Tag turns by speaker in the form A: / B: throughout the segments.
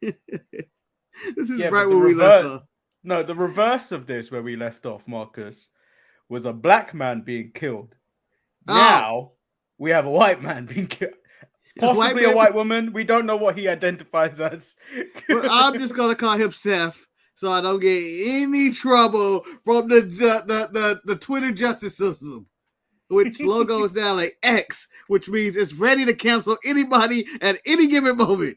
A: This is right where we left off.
B: No, the reverse of this, where we left off, Marcus, was a black man being killed. Now we have a white man being killed. Possibly a white woman. We don't know what he identifies as.
A: Well, I'm just gonna call him Seth, so I don't get any trouble from the Twitter justice system, which logo is now like X, which means it's ready to cancel anybody at any given moment.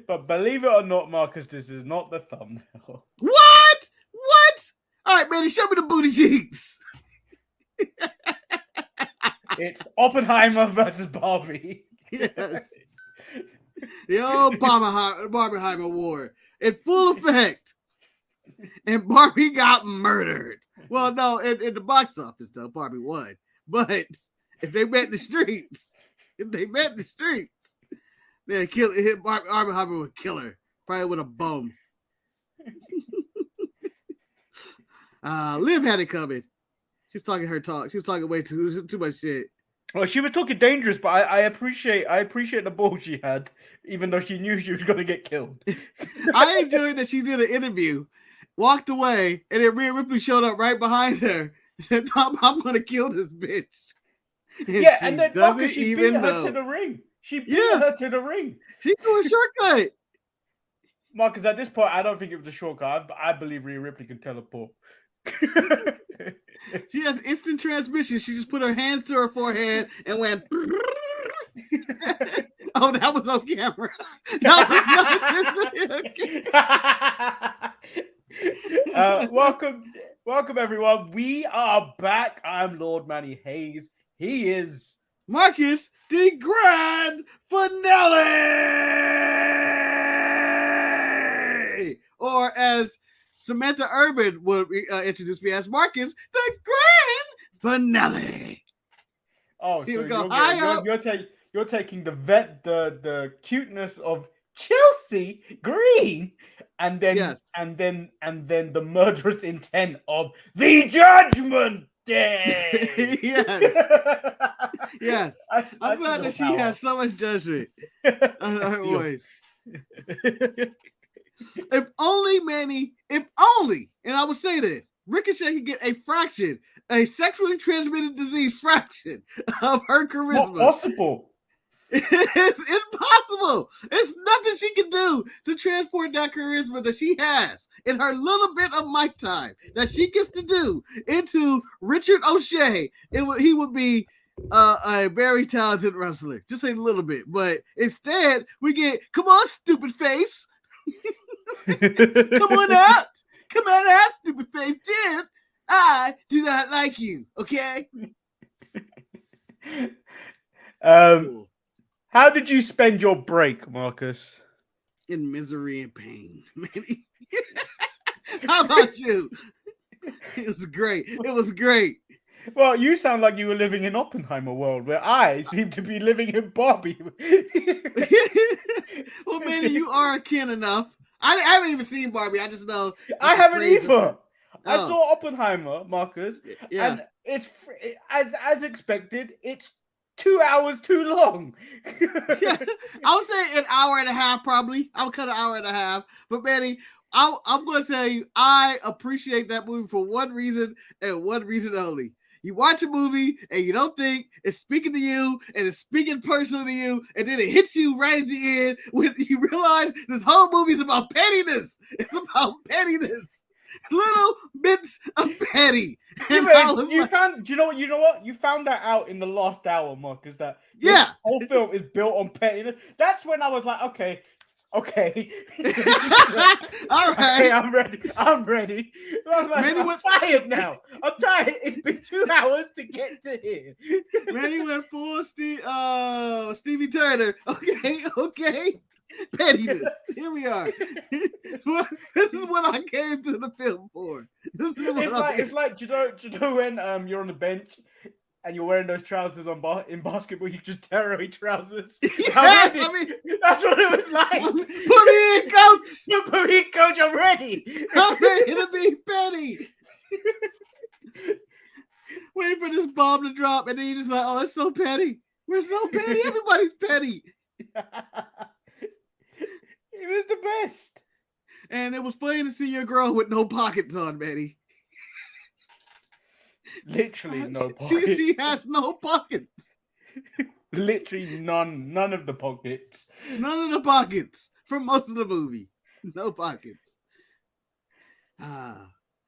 B: But believe it or not, Marcus, this is not the thumbnail.
A: What? All right, man, show me the booty cheeks.
B: It's Oppenheimer versus Barbie.
A: Yes. The old Barbenheimer War in full effect. And Barbie got murdered. Well, no, in the box office, though, Barbie won. But if they met the streets, then Barbenheimer would kill her. Probably with a bomb. Liv had it coming. She's talking her talk. She was talking way too much shit.
B: Well, she was talking dangerous, but I appreciate the ball she had, even though she knew she was going to get killed.
A: I enjoyed that she did an interview, walked away, and then Rhea Ripley showed up right behind her. Said, I'm going to kill this bitch.
B: And then Marcus, she beat her to the ring. She beat her to the ring.
A: She threw a shortcut.
B: Marcus, at this point, I don't think it was a shortcut. I believe Rhea Ripley can teleport.
A: She has instant transmission. She just put her hands to her forehead and went. Oh, that was on camera.
B: Welcome everyone. We are back. I'm Lord Manny Hayes. He is
A: Marcus, the grand finale, or as Samantha Urban would introduce me as, Marcus, the grand finale.
B: Oh, so you're taking the cuteness of Chelsea Green, and then the murderous intent of the Judgment Day.
A: Yes. I'm glad that she has so much judgment on her voice. If only, Manny, and I would say this, Ricochet could get a sexually transmitted disease fraction of her charisma.
B: Not possible.
A: It's impossible. It's nothing she can do to transport that charisma that she has in her little bit of mic time that she gets to do into Richard O'Shea. He would be a very talented wrestler, just a little bit. But instead, we get, come on, stupid face. Come on out, stupid face. Then I do not like you. Okay.
B: How did you spend your break, Marcus?
A: In misery and pain, Manny. How about you? It was great.
B: Well, you sound like you were living in Oppenheimer world, where I seem to be living in Barbie.
A: Well, Manny, you are kin enough. I haven't even seen Barbie. I just know.
B: I haven't either. I saw Oppenheimer, Marcus, and it's as expected. It's 2 hours too long.
A: I would say an hour and a half, probably. I would cut an hour and a half. But Manny, I'm going to say I appreciate that movie for one reason and one reason only. You watch a movie and you don't think it's speaking to you and it's speaking personally to you, and then it hits you right at the end when you realize this whole movie is about pettiness. It's about pettiness. Little bits of petty.
B: You know what? You found that out in the last hour, Marcus, that this whole film is built on pettiness. That's when I was like, okay. All right.
A: Okay,
B: I'm ready. I was like, I'm tired now. I'm tired. It's been 2 hours to get to here.
A: Manny went full Stevie Turner. Okay. Pettiness. Here we are. This is what I came to the film for.
B: It's like you know when you're on the bench and you're wearing those trousers in basketball, you just tear away trousers.
A: Yes,
B: that's what it was like.
A: Put me in, coach.
B: You put me in, coach. I'm ready.
A: I'm ready to be petty. Waiting for this bomb to drop, and then you're just like, oh, it's so petty. We're so petty. Everybody's petty.
B: was the best.
A: And it was funny to see your girl with no pockets on, Manny.
B: Literally no pockets.
A: She has no pockets.
B: Literally none of the pockets.
A: None of the pockets for most of the movie. No pockets.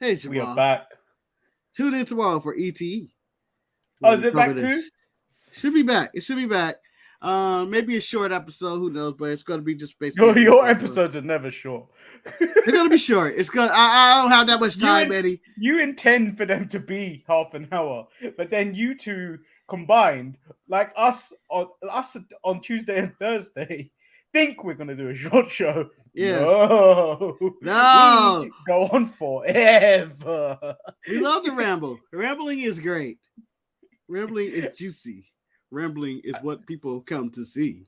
A: Hey, Jamal.
B: We are back.
A: Tune in tomorrow for E.T.
B: Oh, is it back too?
A: Should be back. It should be back. Maybe a short episode. Who knows? But it's going to be just
B: basically. Your episodes are never short.
A: They're going to be short. It's gonna. I don't have that much time, Eddie.
B: You intend for them to be half an hour, but then you two combined, like us on Tuesday and Thursday, think we're going to do a short show.
A: Yeah.
B: No. We go on forever.
A: We love to ramble. Rambling is great. Rambling is juicy. Rambling is what people come to see.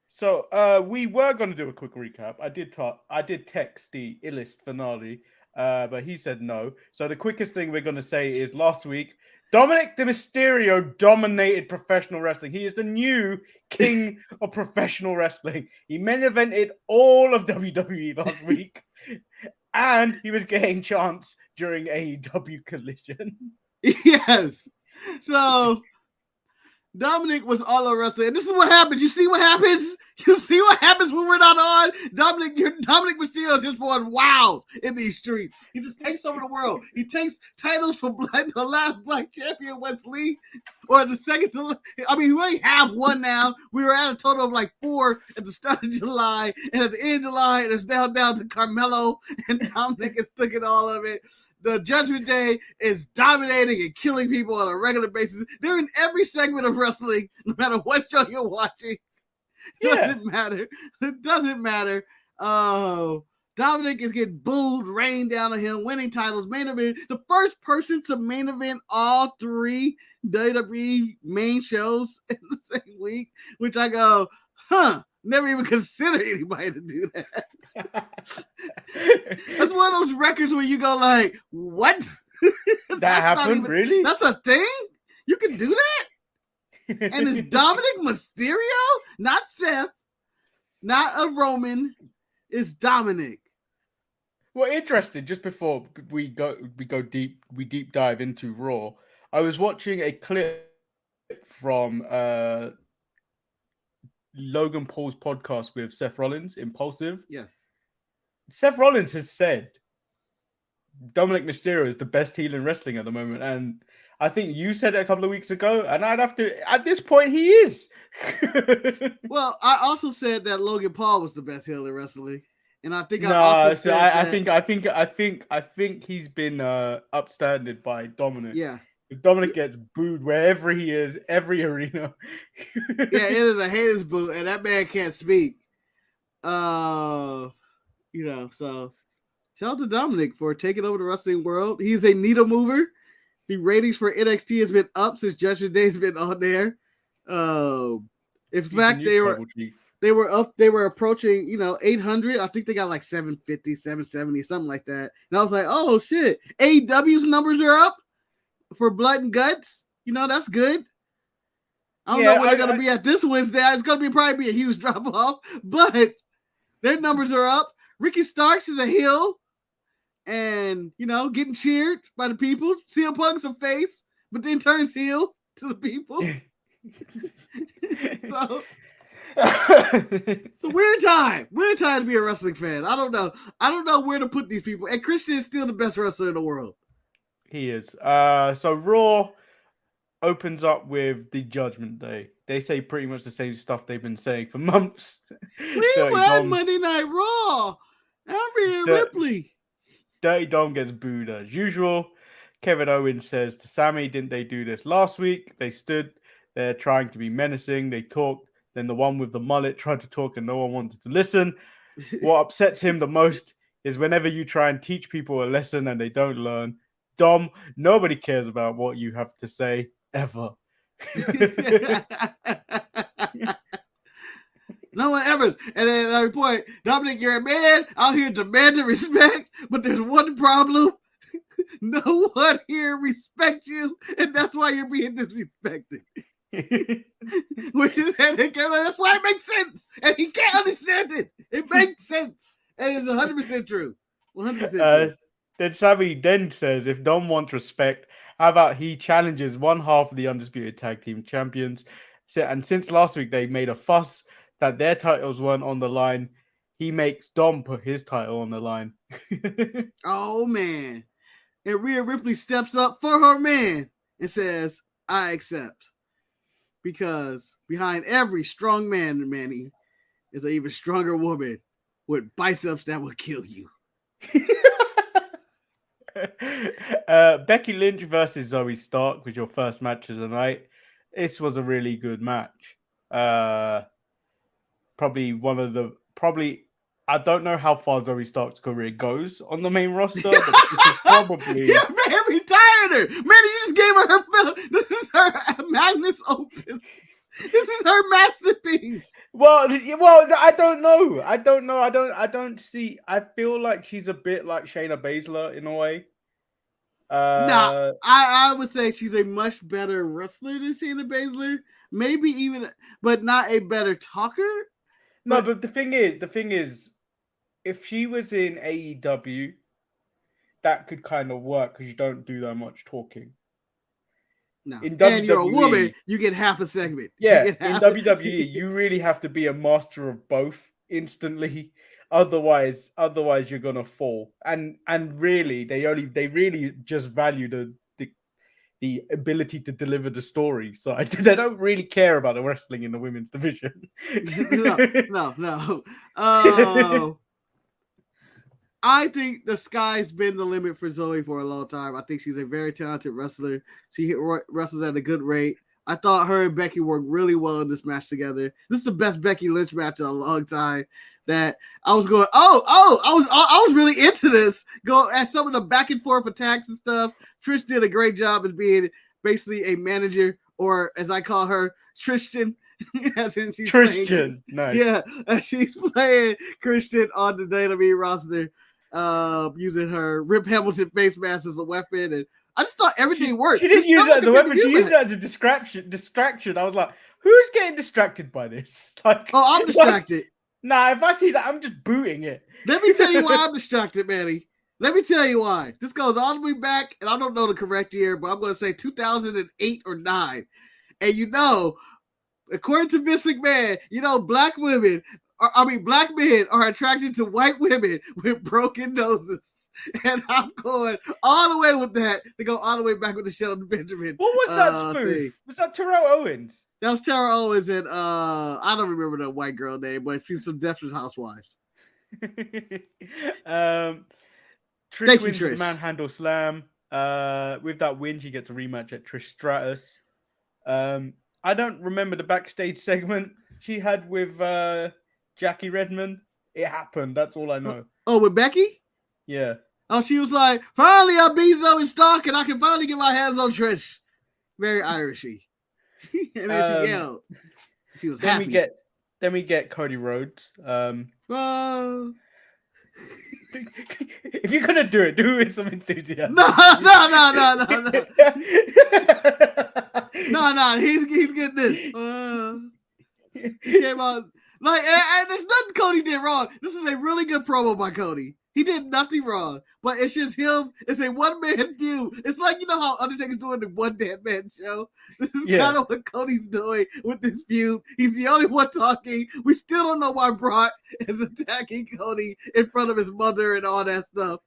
B: So we were going to do a quick recap. I did text the illest finale, but he said no. So the quickest thing we're going to say is last week, Dominic the Mysterio dominated professional wrestling. He is the new king of professional wrestling. He main evented all of WWE last week, and he was getting chants during AEW Collision.
A: Yes. So Dominic was all over wrestling. And this is what happens. You see what happens? You see what happens when we're not on? Dominic Mysterio is just going wild in these streets. He just takes over the world. He takes titles from the last black champion, Wesley, or the second to. I mean, we only have one now. We were at a total of like 4 at the start of July, and at the end of July, it's now down to Carmelo, and Dominic is taking all of it. The Judgment Day is dominating and killing people on a regular basis. They're in every segment of wrestling, no matter what show you're watching. Doesn't matter. It doesn't matter. Oh, Dominic is getting booed, rained down on him, winning titles, main event. The first person to main event all 3 WWE main shows in the same week, which I go, never even considered anybody to do that. That's one of those records where you go like, what?
B: That happened? Really?
A: That's a thing? You can do that? And it's Dominic Mysterio? Not Seth. Not a Roman. It's Dominic.
B: Well, interesting. Just before we deep dive into Raw, I was watching a clip from Logan Paul's podcast with Seth Rollins, Impulsive.
A: Yes. Seth
B: Rollins has said Dominic Mysterio is the best heel in wrestling at the moment, and I think you said it a couple of weeks ago, and I'd have to. At this point, he is.
A: Well, I also said that Logan Paul was the best heel in wrestling, and I think
B: I think he's been upstanded by Dominic.
A: Yeah.
B: Dominic gets booed wherever he is, every arena.
A: Yeah, it is a haters boo, and that man can't speak. So shout out to Dominic for taking over the wrestling world. He's a needle mover. The ratings for NXT has been up since Judgment Day's been on there. In fact, they were approaching, 800. I think they got like 750, 770, something like that. And I was like, oh shit, AEW's numbers are up for Blood and Guts. That's good. I don't know where they're gonna be at this Wednesday. It's gonna probably be a huge drop off, but their numbers are up. Ricky Starks is a heel, and getting cheered by the people. CM Punk's a face, but then turns heel to the people. So it's a weird time. Weird time to be a wrestling fan. I don't know where to put these people. And Christian is still the best wrestler in the world.
B: He is. So Raw opens up with the Judgment Day. They say pretty much the same stuff they've been saying for months.
A: We won Monday Night Raw. Rhea Ripley.
B: Dirty Dom gets booed as usual. Kevin Owens says to Sammy, didn't they do this last week? They stood there trying to be menacing. They talked. Then the one with the mullet tried to talk and no one wanted to listen. What upsets him the most is whenever you try and teach people a lesson and they don't learn. Dom, nobody cares about what you have to say, ever.
A: No one ever. And then I report, Dominic, you're a man out here demanding respect, but there's one problem. No one here respects you, and that's why you're being disrespected. Which is, that's why it makes sense. And he can't understand it. It makes sense. 100% true. 100% true.
B: Then Sammy then says, if Dom wants respect, how about he challenges one half of the Undisputed Tag Team Champions? And since last week they made a fuss that their titles weren't on the line, he makes Dom put his title on the line.
A: Oh, man. And Rhea Ripley steps up for her man and says, I accept. Because behind every strong man, Manny, is an even stronger woman with biceps that will kill you.
B: Becky Lynch versus Zoe Stark was your first match of the night. This was a really good match. Probably I don't know how far Zoe Stark's career goes on the main roster, but this is probably
A: man retired her. Man, you just gave her this is her magnus opus. This is her masterpiece.
B: Well, I don't know. I don't see. I feel like she's a bit like Shayna Baszler in a way.
A: Nah, I would say she's a much better wrestler than Shayna Baszler. Maybe even, but not a better talker.
B: No, but the thing is, if she was in AEW, that could kind of work because you don't do that much talking.
A: No, in WWE, you're a woman, you get half a segment.
B: Yeah, in WWE, you really have to be a master of both instantly. Otherwise you're gonna fall. And really, they really just value the ability to deliver the story. So they don't really care about the wrestling in the women's division.
A: No. I think the sky's been the limit for Zoe for a long time. I think she's a very talented wrestler. She wrestles at a good rate. I thought her and Becky worked really well in this match together. This is the best Becky Lynch match in a long time. That I was going, I was really into this. Go at some of the back and forth attacks and stuff. Trish did a great job as being basically a manager, or as I call her, Tristan. As in she's
B: Christian, nice.
A: Yeah, she's playing Christian on the WWE roster, using her Rip Hamilton face mask as a weapon, and I just thought everything worked.
B: She didn't use that as a weapon. She used that as a distraction. I was like, who's getting distracted by this? Like,
A: I'm distracted.
B: Nah, if I see that, I'm just booting it.
A: Let me tell you why I'm distracted, Manny. Let me tell you why. This goes all the way back, and I don't know the correct year, but I'm going to say 2008 or 9. And according to Vince McMahon, black men are attracted to white women with broken noses. And I'm going all the way with that to go all the way back with the Sheldon Benjamin.
B: What was that spoof? Thing. Was that Terrell Owens?
A: That was Tara Owens, and I don't remember the white girl name, but she's some Desperate Housewives.
B: Trish wins the Manhandle Slam. With that win, she gets a rematch at Trish Stratus. I don't remember the backstage segment she had with Jackie Redmond. It happened. That's all I know.
A: Oh, with Becky?
B: Yeah.
A: Oh, she was like, finally I beat Zoe Stark and I can finally get my hands on Trish. Very Irishy. And then she yelled. She was happy.
B: Then we get Cody Rhodes. If you're gonna do it with some enthusiasm. No. No. He's getting this. He came out and there's nothing Cody did wrong. This is a really good promo by Cody. He did nothing wrong, but it's just him. It's a one-man feud. It's like, how Undertaker's doing the one-man show. This is kind of what Cody's doing with this feud. He's the only one talking. We still don't know why Brock is attacking Cody in front of his mother and all that stuff.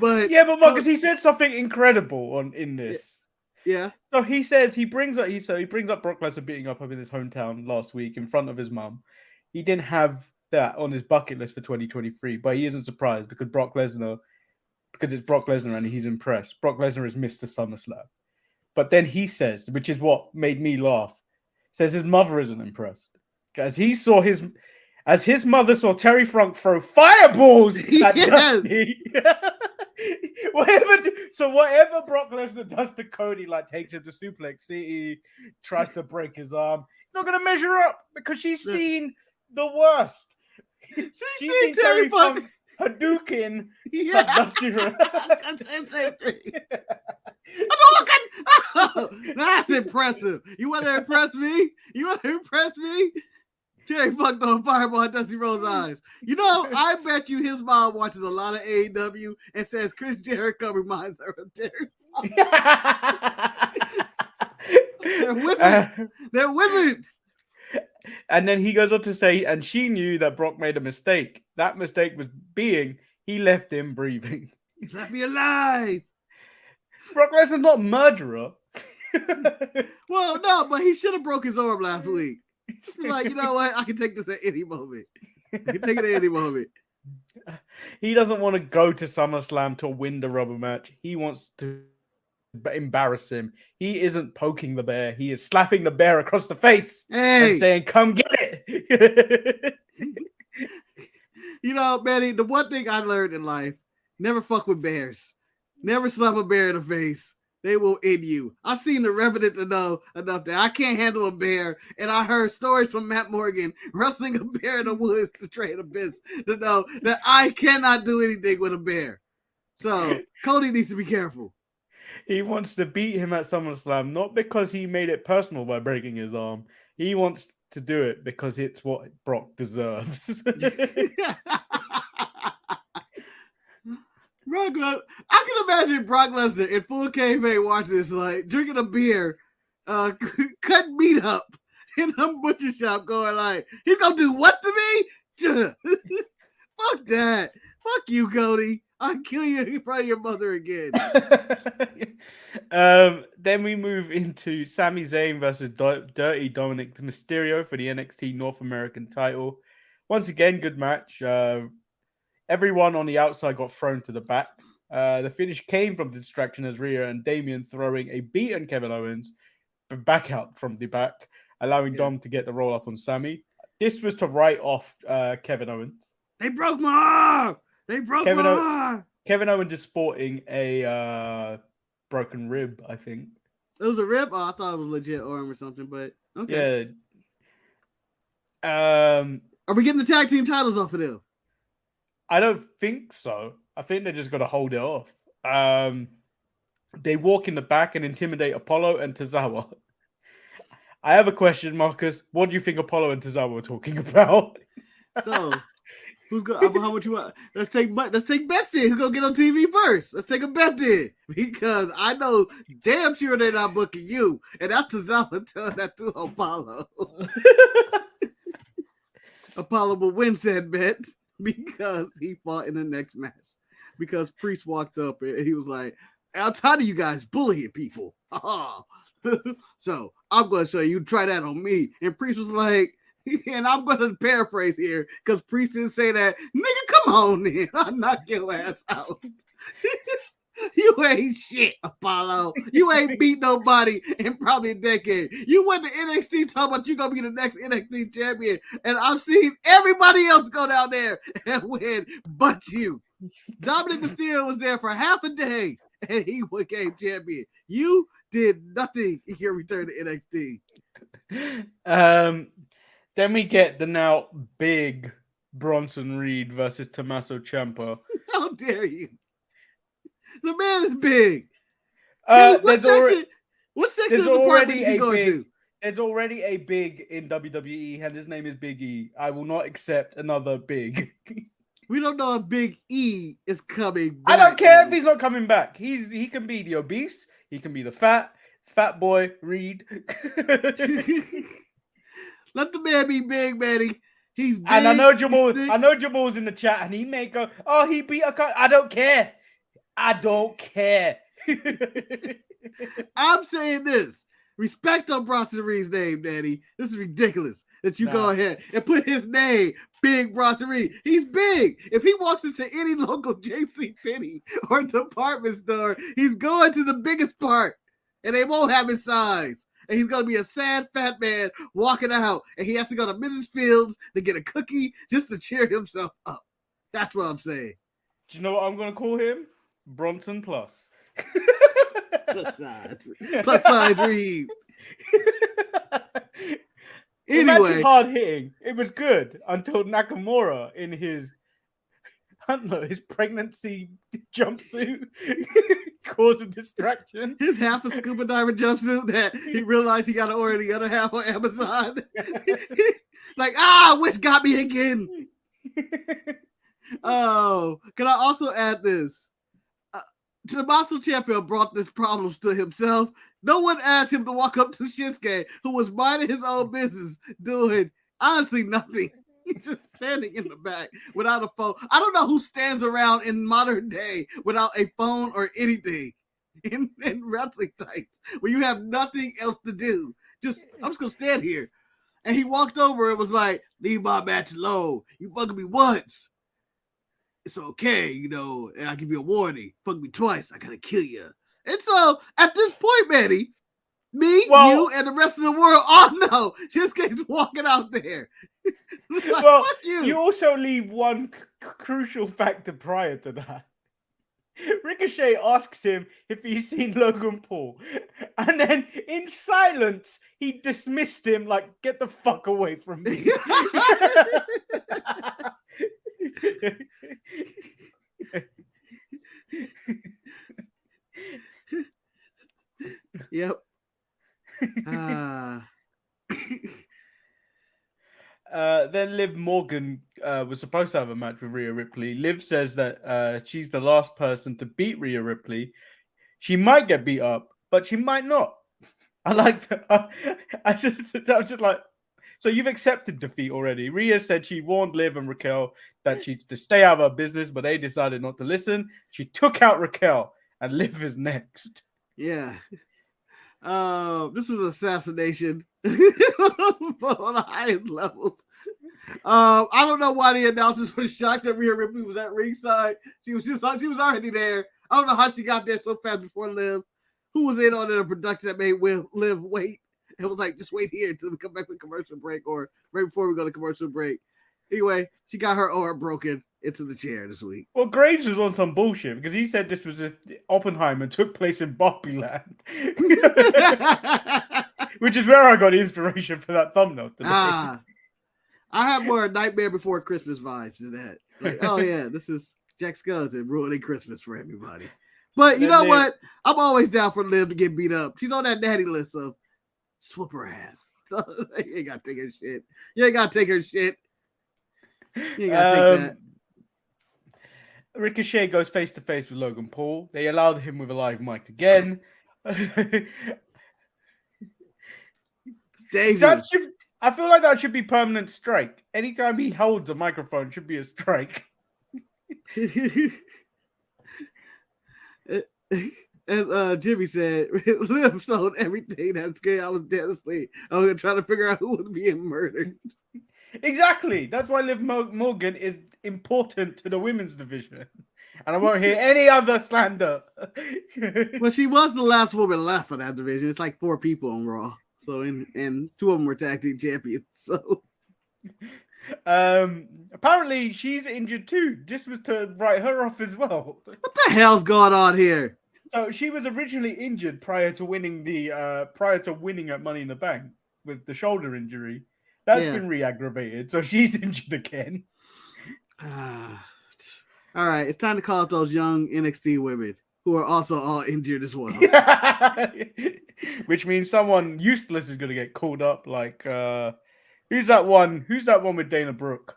B: But Marcus, he said something incredible in this.
A: Yeah.
B: So he brings up Brock Lesnar beating up in his hometown last week in front of his mum. He didn't have that on his bucket list for 2023, but he isn't surprised because it's Brock Lesnar and he's impressed. Brock Lesnar has missed the SummerSlam. But then he says, which is what made me laugh, says his mother isn't impressed. As his mother saw Terry Funk throw fireballs at Dusty. Whatever Brock Lesnar does to Cody, like takes him to Suplex City, tries to break his arm, not going to measure up because she's seen the worst. She's seen Terry Funk Hadouken.
A: Yeah.
B: Dusty
A: Same thing. That's impressive. You want to impress me? Terry fucked on Fireball in Dusty Rhodes' eyes. You know, I bet you his mom watches a lot of AEW and says Chris Jericho reminds her of Terry. They're wizards. They're wizards.
B: And then he goes on to say, and she knew that Brock made a mistake. That mistake was being he left him breathing.
A: He left me alive.
B: Brock Lesnar's not a murderer.
A: Well, no, but he should have broke his arm last week. Like, you know what? I can take this at any moment. I can take it at any moment.
B: He doesn't want to go to SummerSlam to win the rubber match. He wants to embarrass him. He isn't poking the bear. He is slapping the bear across the face and saying, "Come get it."
A: You know, Manny, the one thing I learned in life, never fuck with bears. Never slap a bear in the face. They will end you. I've seen the Revenant to know enough that I can't handle a bear, and I heard stories from Matt Morgan wrestling a bear in the woods to train Abyss to know that I cannot do anything with a bear. So Cody needs to be careful.
B: He wants to beat him at SummerSlam, not because he made it personal by breaking his arm. He wants to do it because it's what Brock deserves.
A: I can imagine Brock Lesnar in full kayfabe watching this, like drinking a beer, cutting meat up in a butcher shop, going like, "He's gonna do what to me? Fuck that! Fuck you, Cody! I'll kill you in front of your mother again."
B: Then we move into Sami Zayn versus Dirty Dominic Mysterio for the NXT North American title. Once again, good match. Everyone on the outside got thrown to the back. The finish came from the distraction as Rhea and Damian throwing a beaten Kevin Owens back out from the back, allowing Dom to get the roll up on Sami. This was to write off Kevin Owens.
A: They broke my arm! They broke my arm!
B: Kevin Owens is sporting a broken rib, I think.
A: It was a rib? Oh, I thought it was legit arm or something, but okay.
B: Yeah.
A: Are we getting the tag team titles off of them?
B: I don't think so. I think they're just going to hold it off. They walk in the back and intimidate Apollo and Tozawa. I have a question, Marcus. What do you think Apollo and Tozawa were talking about?
A: So, who's going? How much you want? Let's take bets in. Who's gonna get on TV first? Let's take a bet in because I know damn sure they're not booking you, and that's Tozawa telling that to Apollo. Apollo will win said bet because he fought in the next match. Because Priest walked up and he was like, "I'm tired of you guys bullying people." So I'm going to show you, try that on me. And Priest was like, and I'm going to paraphrase here because Priest didn't say that. "Nigga, come on then. I'll knock your ass out." You ain't shit, Apollo. You ain't beat nobody in probably a decade. You went to NXT talking about you going to be the next NXT champion. And I've seen everybody else go down there and win but you. Dominic Mysterio was there for half a day and he became champion. You did nothing in your return to NXT.
B: Then we get the now big Bronson Reed versus Tommaso Ciampa.
A: How dare you? The man is big. What section of the department is he going to?
B: There's already a big in WWE, and his name is Big E. I will not accept another big.
A: We don't know if Big E is coming back.
B: I don't care if he's not coming back. He can be the obese. He can be the fat boy Reed.
A: Let the man be big, Manny. He's big.
B: And I know Jamal's in the chat, and he may go, "Oh, he beat a guy." I don't care. I don't care.
A: I'm saying this. Respect on Bronson Reed's name, Daddy. This is ridiculous that you go ahead and put his name, Big Bronson Reed. He's big. If he walks into any local JCPenney or department store, he's going to the biggest part, and they won't have his size. And he's going to be a sad, fat man walking out, and he has to go to Mrs. Fields to get a cookie just to cheer himself up. That's what I'm saying.
B: Do you know what I'm going to call him? Bronson Plus.
A: Plus size Reed.
B: Anyway, hard hitting. It was good until Nakamura in his I don't know, his pregnancy jumpsuit caused a distraction.
A: His half a scuba diver jumpsuit that he realized he got to order the other half on Amazon. Like, which got me again. Oh, can I also add this? Tommaso Ciampa brought this problems to himself. No one asked him to walk up to Shinsuke, who was minding his own business, doing honestly nothing. He's just standing in the back without a phone. I don't know who stands around in modern day without a phone or anything in wrestling tights where you have nothing else to do. I'm just gonna stand here. And he walked over and was like, "Leave my match alone. You fucking me once. It's okay, and I give you a warning. Fuck me twice, I gotta kill you." And so at this point, Manny, you, and the rest of the world all know Shinsuke's walking out there. Like,
B: well,
A: fuck you.
B: You also leave one crucial factor prior to that. Ricochet asks him if he's seen Logan Paul, and then in silence he dismissed him like, "Get the fuck away from me."
A: Yep.
B: Then Liv Morgan was supposed to have a match with Rhea Ripley. Liv says that she's the last person to beat Rhea Ripley. She might get beat up, but she might not. I like that. I was just like, so you've accepted defeat already. Rhea said she warned Liv and Raquel that she's to stay out of her business, but they decided not to listen. She took out Raquel, and Liv is next.
A: Yeah. This is assassination on the highest levels. I don't know why the announcers were shocked that Rhea Ripley was at ringside. She was already there. I don't know how she got there so fast before Liv. Who was in on the production that made Liv wait? It was like, just wait here until we come back with commercial break, or right before we go to commercial break. Anyway, she got her arm broken into the chair this week.
B: Well, Graves was on some bullshit because he said this was Oppenheimer took place in Barbie Land. Which is where I got the inspiration for that thumbnail today.
A: I have more Nightmare Before Christmas vibes than that. Like, oh yeah, this is Jack Skellington ruining Christmas for everybody. But you know what? I'm always down for Liv to get beat up. She's on that daddy list of swoop her ass. So, you ain't got to take her shit. You ain't got to take her shit. You ain't got to take that.
B: Ricochet goes face to face with Logan Paul. They allowed him with a live mic again. I feel like that should be permanent strike. Anytime he holds a microphone, should be a strike.
A: As Jimmy said, Liv sold everything that scared. I was dead asleep. I was trying to figure out who was being murdered.
B: Exactly. That's why Liv Morgan is important to the women's division. And I won't hear any other slander.
A: Well, she was the last woman left for that division. It's like 4 people on Raw. So, and 2 of them were tag team champions. So,
B: apparently she's injured too. This was to write her off as well.
A: What the hell's going on here?
B: So she was originally injured prior to winning at Money in the Bank with the shoulder injury. That's been re-aggravated, so she's injured again.
A: All right, it's time to call up those young NXT women who are also all injured as well.
B: Which means someone useless is going to get called up. Like, who's that one? Who's that one with Dana Brooke?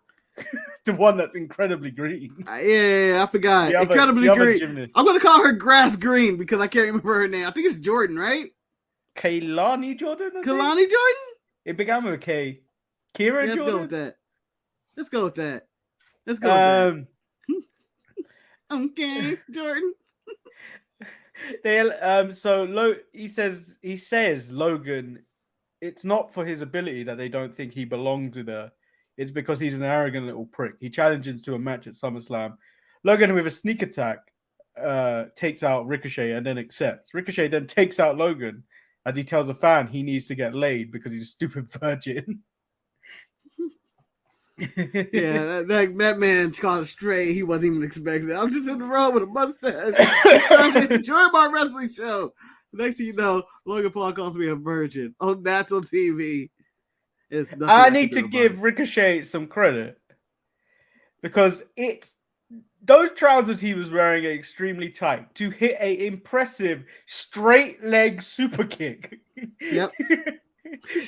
B: The one that's incredibly green.
A: Yeah, I forgot. Incredibly green. I'm going to call her Grass Green because I can't remember her name. I think it's Jordan, right?
B: Kaylani Jordan?
A: Kalani Jordan?
B: It began with a K. Kira Jordan?
A: Let's go with that. Okay, Jordan.
B: He says Logan, it's not for his ability that they don't think he belongs with her. It's because he's an arrogant little prick. He challenges to a match at SummerSlam. Logan, with a sneak attack, takes out Ricochet and then accepts. Ricochet then takes out Logan as he tells a fan he needs to get laid because he's a stupid virgin.
A: Yeah, that man called straight. He wasn't even expecting it. I'm just in the road with a mustache trying to enjoy my wrestling show. Next thing you know, Logan Paul calls me a virgin on national TV.
B: I need to give Ricochet some credit because it's those trousers he was wearing are extremely tight to hit a impressive straight leg super kick.
A: Yep.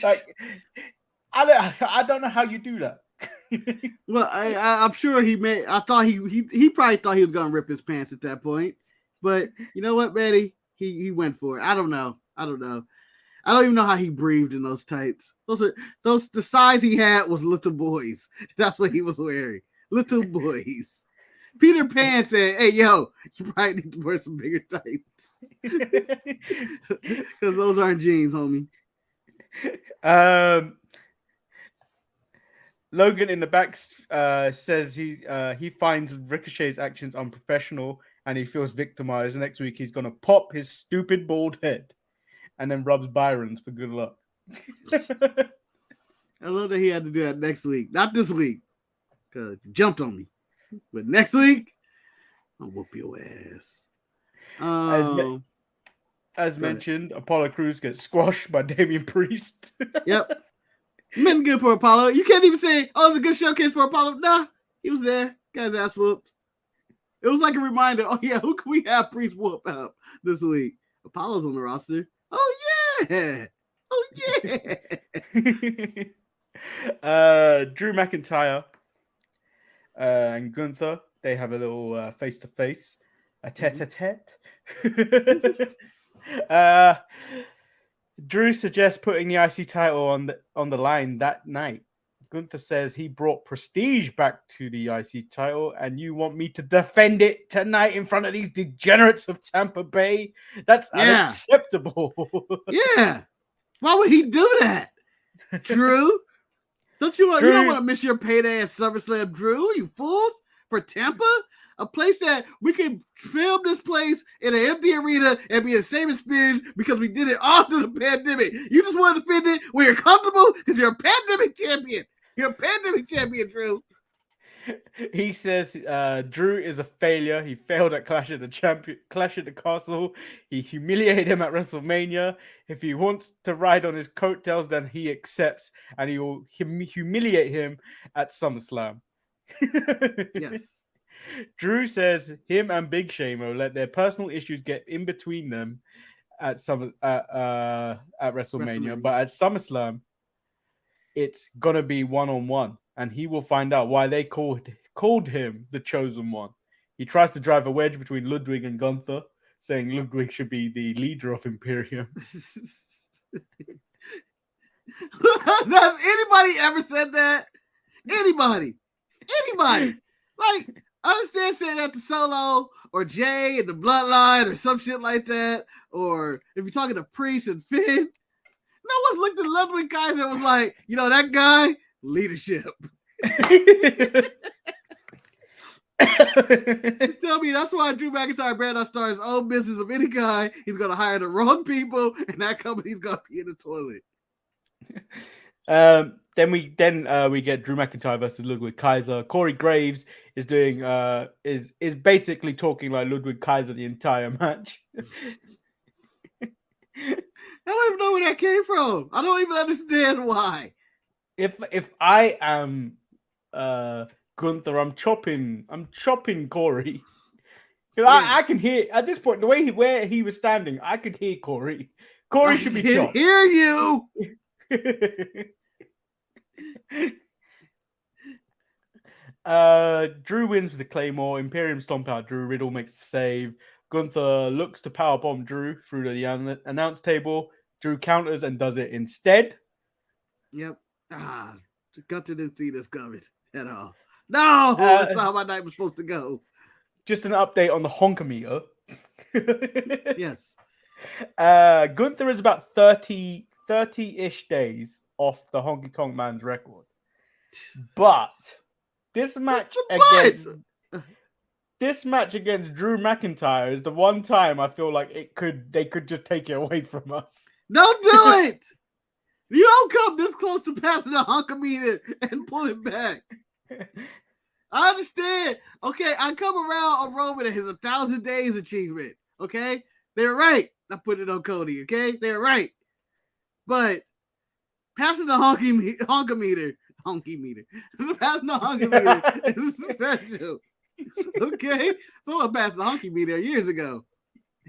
B: Like, I don't know how you do that.
A: Well, I'm sure he may. I thought he probably thought he was gonna rip his pants at that point, but you know what, Betty? He went for it. I don't know. I don't even know how he breathed in those tights. The size he had was little boys. That's what he was wearing. Little boys. Peter Pan said, "Hey, yo, you probably need to wear some bigger tights because those aren't jeans, homie."
B: Logan in the back says he finds Ricochet's actions unprofessional and he feels victimized. Next week he's gonna pop his stupid bald head, and then rubs Byron's for good luck.
A: I love that he had to do that next week, not this week, because you jumped on me. But next week, I'll whoop your ass.
B: As mentioned, Apollo Crews gets squashed by Damian Priest.
A: Yep. Been good for Apollo. You can't even say, oh, it's a good showcase for Apollo. Nah, he was there. Got his ass whooped. It was like a reminder. Oh, yeah, who can we have Priest whoop out this week? Apollo's on the roster. Oh, yeah. Oh, yeah.
B: Drew McIntyre and Gunther, they have a little face-to-face, a tete-a-tete. Drew suggests putting the IC title on the line that night. Gunther says he brought prestige back to the IC title, and you want me to defend it tonight in front of these degenerates of Tampa Bay? That's unacceptable.
A: Yeah. Why would he do that? Drew? You don't want to miss your payday at SummerSlam, Drew, you fools, for Tampa? A place that we can film this place in an empty arena and be the same experience because we did it all through the pandemic. You just want to defend it where you're comfortable because you're a pandemic champion. You're a pandemic champion, Drew.
B: He says Drew is a failure. He failed at Clash at the Castle. He humiliated him at WrestleMania. If he wants to ride on his coattails, then he accepts, and he will humiliate him at SummerSlam.
A: Yes.
B: Drew says him and Big Shamo let their personal issues get in between them at WrestleMania, but at SummerSlam, it's gonna be one-on-one, and he will find out why they called him the chosen one. He tries to drive a wedge between Ludwig and Gunther, saying Ludwig should be the leader of Imperium.
A: Has anybody ever said that? Anybody? Like, I understand saying that to Solo or Jay and the Bloodline or some shit like that, or if you're talking to Priest and Finn. No one's looked at Ludwig Kaiser and was like, you know, that guy, leadership. Just tell me that's why Drew McIntyre better not start his own business of any kind. He's going to hire the wrong people, and that company's going to be in the toilet.
B: Then we get Drew McIntyre versus Ludwig Kaiser. Corey Graves is doing is basically talking like Ludwig Kaiser the entire match.
A: I don't even know where that came from. I don't even understand why.
B: If I am Gunther, I'm chopping Corey. Yeah. I can hear at this point the way where he was standing. I could hear Corey. Corey should be chopped.
A: Hear you.
B: Drew wins with the Claymore. Imperium stomp out Drew. Riddle makes the save. Gunther looks to powerbomb Drew through the announce table. Drew counters and does it instead.
A: Yep. Gunther didn't see this coming at all. No, that's not how my night was supposed to go.
B: Just an update on the honkometer.
A: Yes.
B: Gunther is about 30-ish days off the Honky Tonk Man's record. But this match against Drew McIntyre is the one time I feel like they could just take it away from us.
A: Don't do it. You don't come this close to passing the honkometer and pull it back. I understand. Okay, I come around on Roman and his 1,000 days achievement. Okay, they're right. I put it on Cody. Okay, they're right. But passing the honkometer, passing the honkometer is special. Okay, someone passed the honky me there years ago,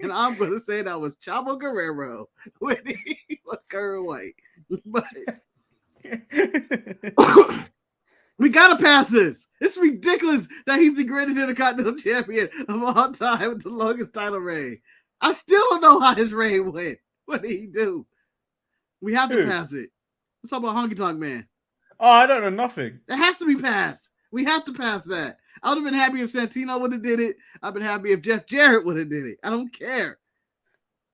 A: and I'm gonna say that was Chavo Guerrero when he was current white. But we gotta pass this. It's ridiculous that he's the greatest Intercontinental Champion of all time with the longest title reign. I still don't know how his reign went. What did he do? We have to pass it. Let's talk about Honky Tonk Man.
B: Oh, I don't know nothing.
A: It has to be passed. We have to pass that. I would have been happy if Santino would have did it. I've been happy if Jeff Jarrett would have did it. I don't care.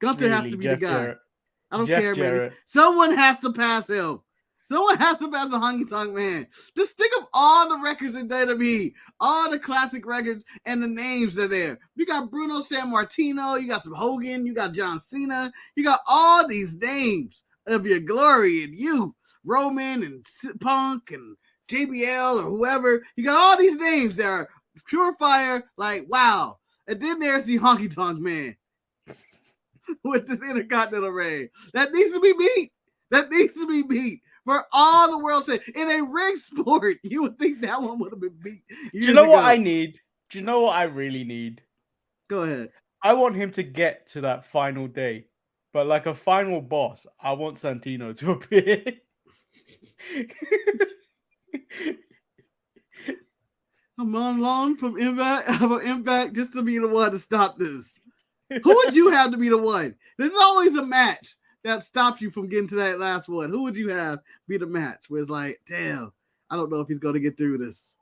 A: Gunther
B: Really,
A: has to be
B: Jeff
A: the guy.
B: Jarrett.
A: I don't
B: Jeff
A: care,
B: Jarrett.
A: baby. Someone has to pass him. Someone has to pass the Honky Tonk Man. Just think of all the records in WWE, all the classic records, and the names are there. You got Bruno Sammartino, you got some Hogan, you got John Cena, you got all these names of your glory and you, Roman and Punk and JBL or whoever. You got all these names that are surefire, like, wow. And then there's the Honky Tonk Man with this Intercontinental reign. That needs to be beat. That needs to be beat. For all the world said, in a ring sport, you would think that one would have been beat.
B: Do you know what I need? Do you know what I really need?
A: Go ahead.
B: I want him to get to that final day. But like a final boss, I want Santino to appear.
A: I'm on loan from Impact just to be the one to stop this. Who would you have to be the one? There's always a match that stops you from getting to that last one. Who would you have be the match where it's like, damn, I don't know if he's going to get through this?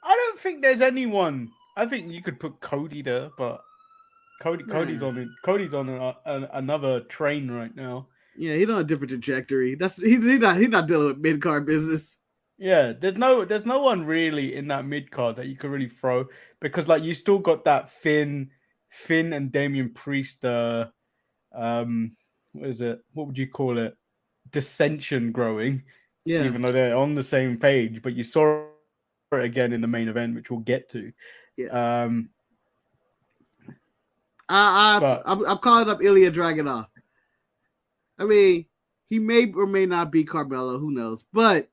B: I don't think there's anyone. I think you could put Cody there, but Cody's on another train right now.
A: Yeah, he's on a different trajectory. He's not dealing with mid card business.
B: Yeah, there's no one really in that mid card that you could really throw because like you still got that Finn and Damian Priest. What is it? What would you call it? Dissension growing.
A: Yeah,
B: even though they're on the same page, but you saw it again in the main event, which we'll get to.
A: Yeah. I'm calling up Ilya Dragunov. I mean, he may or may not be Carmelo, who knows? But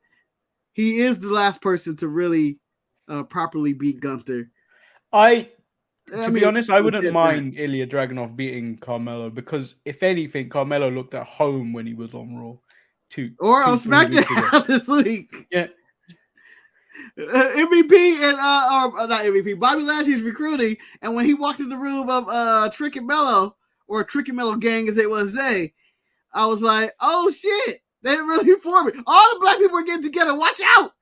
A: he is the last person to really properly beat Gunther.
B: To be honest, I wouldn't mind Ilya Dragunov beating Carmelo because, if anything, Carmelo looked at home when he was on Raw.
A: Or on SmackDown this week.
B: Yeah.
A: MVP and not MVP, Bobby Lashley's recruiting, and when he walked in the room of Trick and Mello, or Trick and Mello gang as they was say, I was like, oh shit, they really for me. All the black people are getting together. Watch out!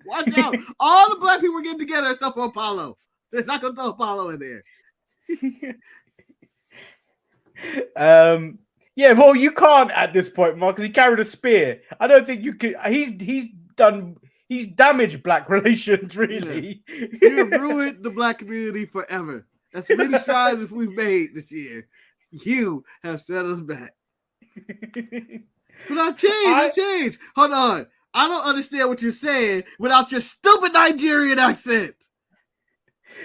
A: Watch out! All the black people are getting together except for Apollo. They're not gonna throw Apollo in
B: there. Yeah, well, you can't at this point, Mark, because he carried a spear. I don't think you could. He's damaged black relations, really.
A: Yeah. You've ruined the black community forever. As many strides as we've made this year, you have set us back. But I've changed. Hold on. I don't understand what you're saying without your stupid Nigerian accent.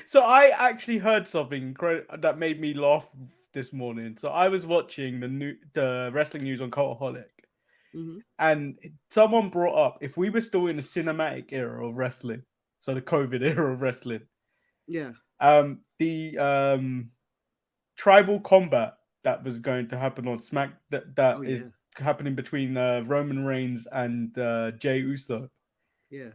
B: So I actually heard something that made me laugh this morning. So I was watching the wrestling news on Cultaholic. Mm-hmm. And someone brought up if we were still in the cinematic era of wrestling, so the COVID era of wrestling, the tribal combat that was going to happen on Smack is happening between Roman Reigns and Jey Uso.
A: Yeah.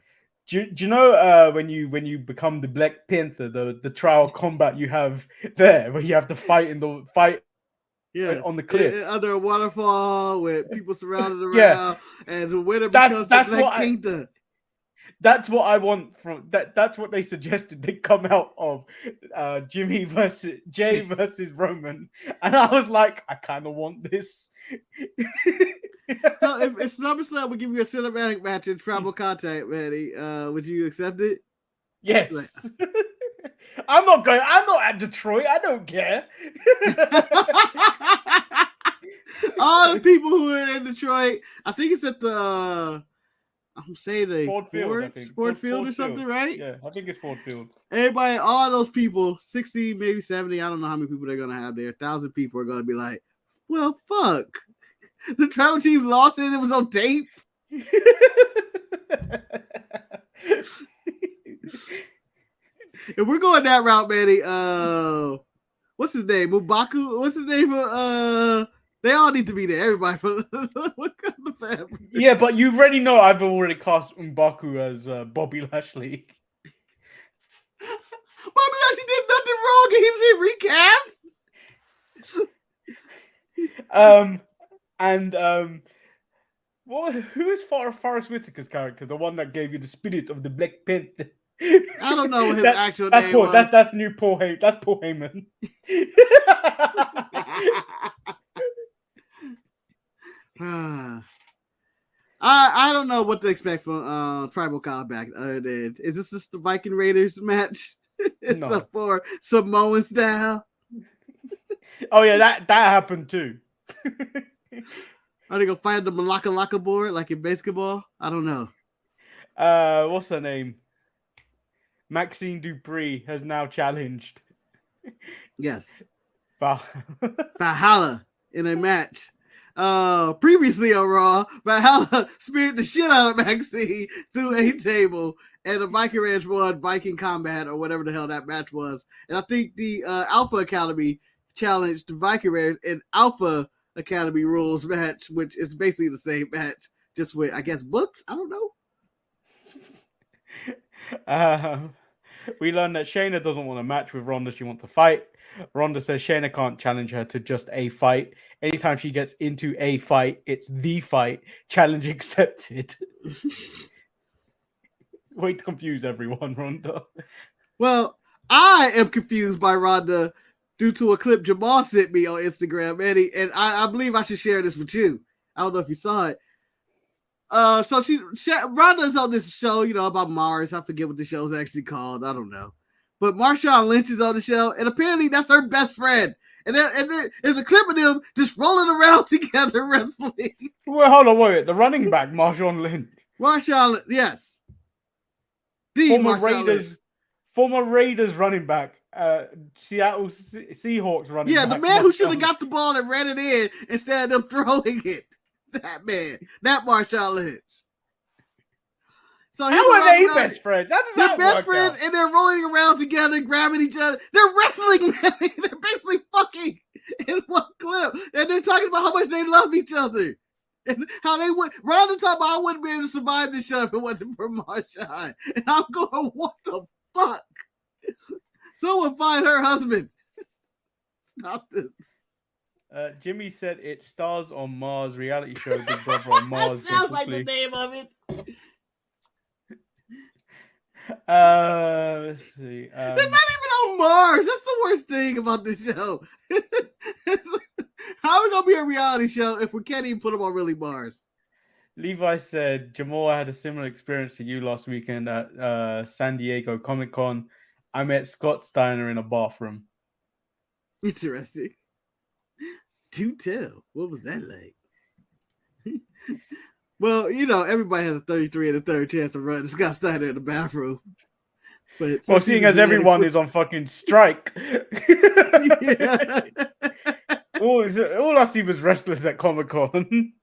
B: Do you know when you become the Black Panther, the trial combat you have there, where you have to fight on the cliff
A: under a waterfall with people surrounded around, and the winner becomes the Black Panther.
B: That's what I want from that. That's what they suggested. They come out of Jey versus Roman, and I was like, I kind of want this.
A: So if SummerSlam would give you a cinematic match in Tribal Contact, Manny, would you accept it?
B: Yes. I'm not at Detroit. I don't care.
A: All the people who are in Detroit, I think it's at the
B: Ford Field, I think.
A: Ford Field or something, right?
B: Yeah, I think it's Ford Field.
A: Everybody, all those people, 60, maybe 70, I don't know how many people they're going to have there. 1,000 people are going to be like, well, fuck. The travel team lost it. It was on tape. If we're going that route, Manny, what's his name? Mubaku? What's his name? They all need to be there. Everybody from the family.
B: Yeah, but you already know I've already cast M'Baku as Bobby Lashley.
A: Bobby Lashley did nothing wrong and he's been recast.
B: Who is Forrest Whitaker's character? The one that gave you the spirit of the Black Panther.
A: I don't know what his actual name was.
B: That's new Paul Heyman. That's Paul Heyman.
A: I don't know what to expect from Tribal Combat other than, is this just the Viking Raiders match? It's
B: No.
A: up for Samoan style.
B: Oh yeah, that happened too.
A: Are they gonna fight the Malaka Laka board like in basketball? I don't know.
B: What's her name? Maxine Dupree has now challenged.
A: Yes.
B: Valhalla
A: in a match. Previously on Raw, Valhalla speared the shit out of Maxine through a table, and the Viking Ranch won Viking Combat or whatever the hell that match was. And I think the Alpha Academy challenged the Viking Ranch in Alpha Academy rules match, which is basically the same match, just with, I guess, books. I don't
B: know. We learned that Shayna doesn't want a match with Ronda. She wants to fight. Ronda says Shayna can't challenge her to just a fight. Anytime she gets into a fight, it's the fight. Challenge accepted. Way to confuse everyone, Ronda.
A: Well, I am confused by Ronda due to a clip Jamal sent me on Instagram, Eddie, and I believe I should share this with you. I don't know if you saw it. So Ronda's on this show, about Mars. I forget what the show's actually called. I don't know. But Marshawn Lynch is on the show, and apparently that's her best friend. And there's a clip of them just rolling around together wrestling.
B: Well, hold on, wait. The running back, Marshawn Lynch.
A: Marshawn, yes.
B: Former Raiders running back. Seattle Seahawks running back.
A: Yeah, the man who should have got the ball and ran it in instead of throwing it. That man. That Marshawn Lynch. So
B: how are they best friends?
A: They're best friends, and they're rolling around together, grabbing each other. They're wrestling, man. They're basically fucking in one clip, and they're talking about how much they love each other and how they would. Ronda talking about, I wouldn't be able to survive this show if it wasn't for Marshawn. And I'm going, what the fuck? Someone find her husband. Stop this.
B: Jimmy said it stars on Mars reality show Big Brother on Mars.
A: Sounds like the name of it.
B: Let's see.
A: They're not even on Mars. That's the worst thing about this show. How are we gonna be a reality show if we can't even put them on really Mars?
B: Levi said Jamal had a similar experience to you last weekend at San Diego Comic-Con. I met Scott Steiner in a bathroom.
A: Interesting. Do tell. What was that like? Well, everybody has a 33 and a third chance of running Scott Steiner in the bathroom. But
B: seeing as everyone is on fucking strike. All I see was wrestlers at Comic-Con.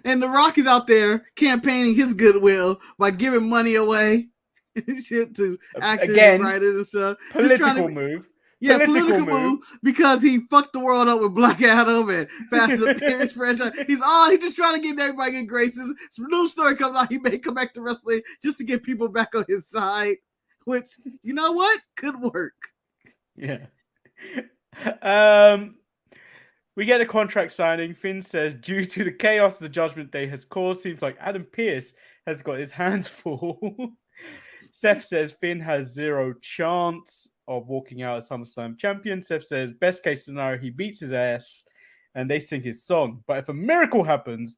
A: And The Rock is out there campaigning his goodwill by giving money away and shit to actors and writers and stuff.
B: Political move.
A: Yeah, political move because he fucked the world up with Black Adam and Fast and Furious franchise. He's just trying to get everybody good graces. Some news story comes out, he may come back to wrestling just to get people back on his side, which, you know what? Could work.
B: Yeah. We get a contract signing. Finn says, due to the chaos the Judgment Day has caused, seems like Adam Pearce has got his hands full. Seth says Finn has zero chance of walking out as SummerSlam champion. Seth says, best case scenario, he beats his ass and they sing his song. But if a miracle happens,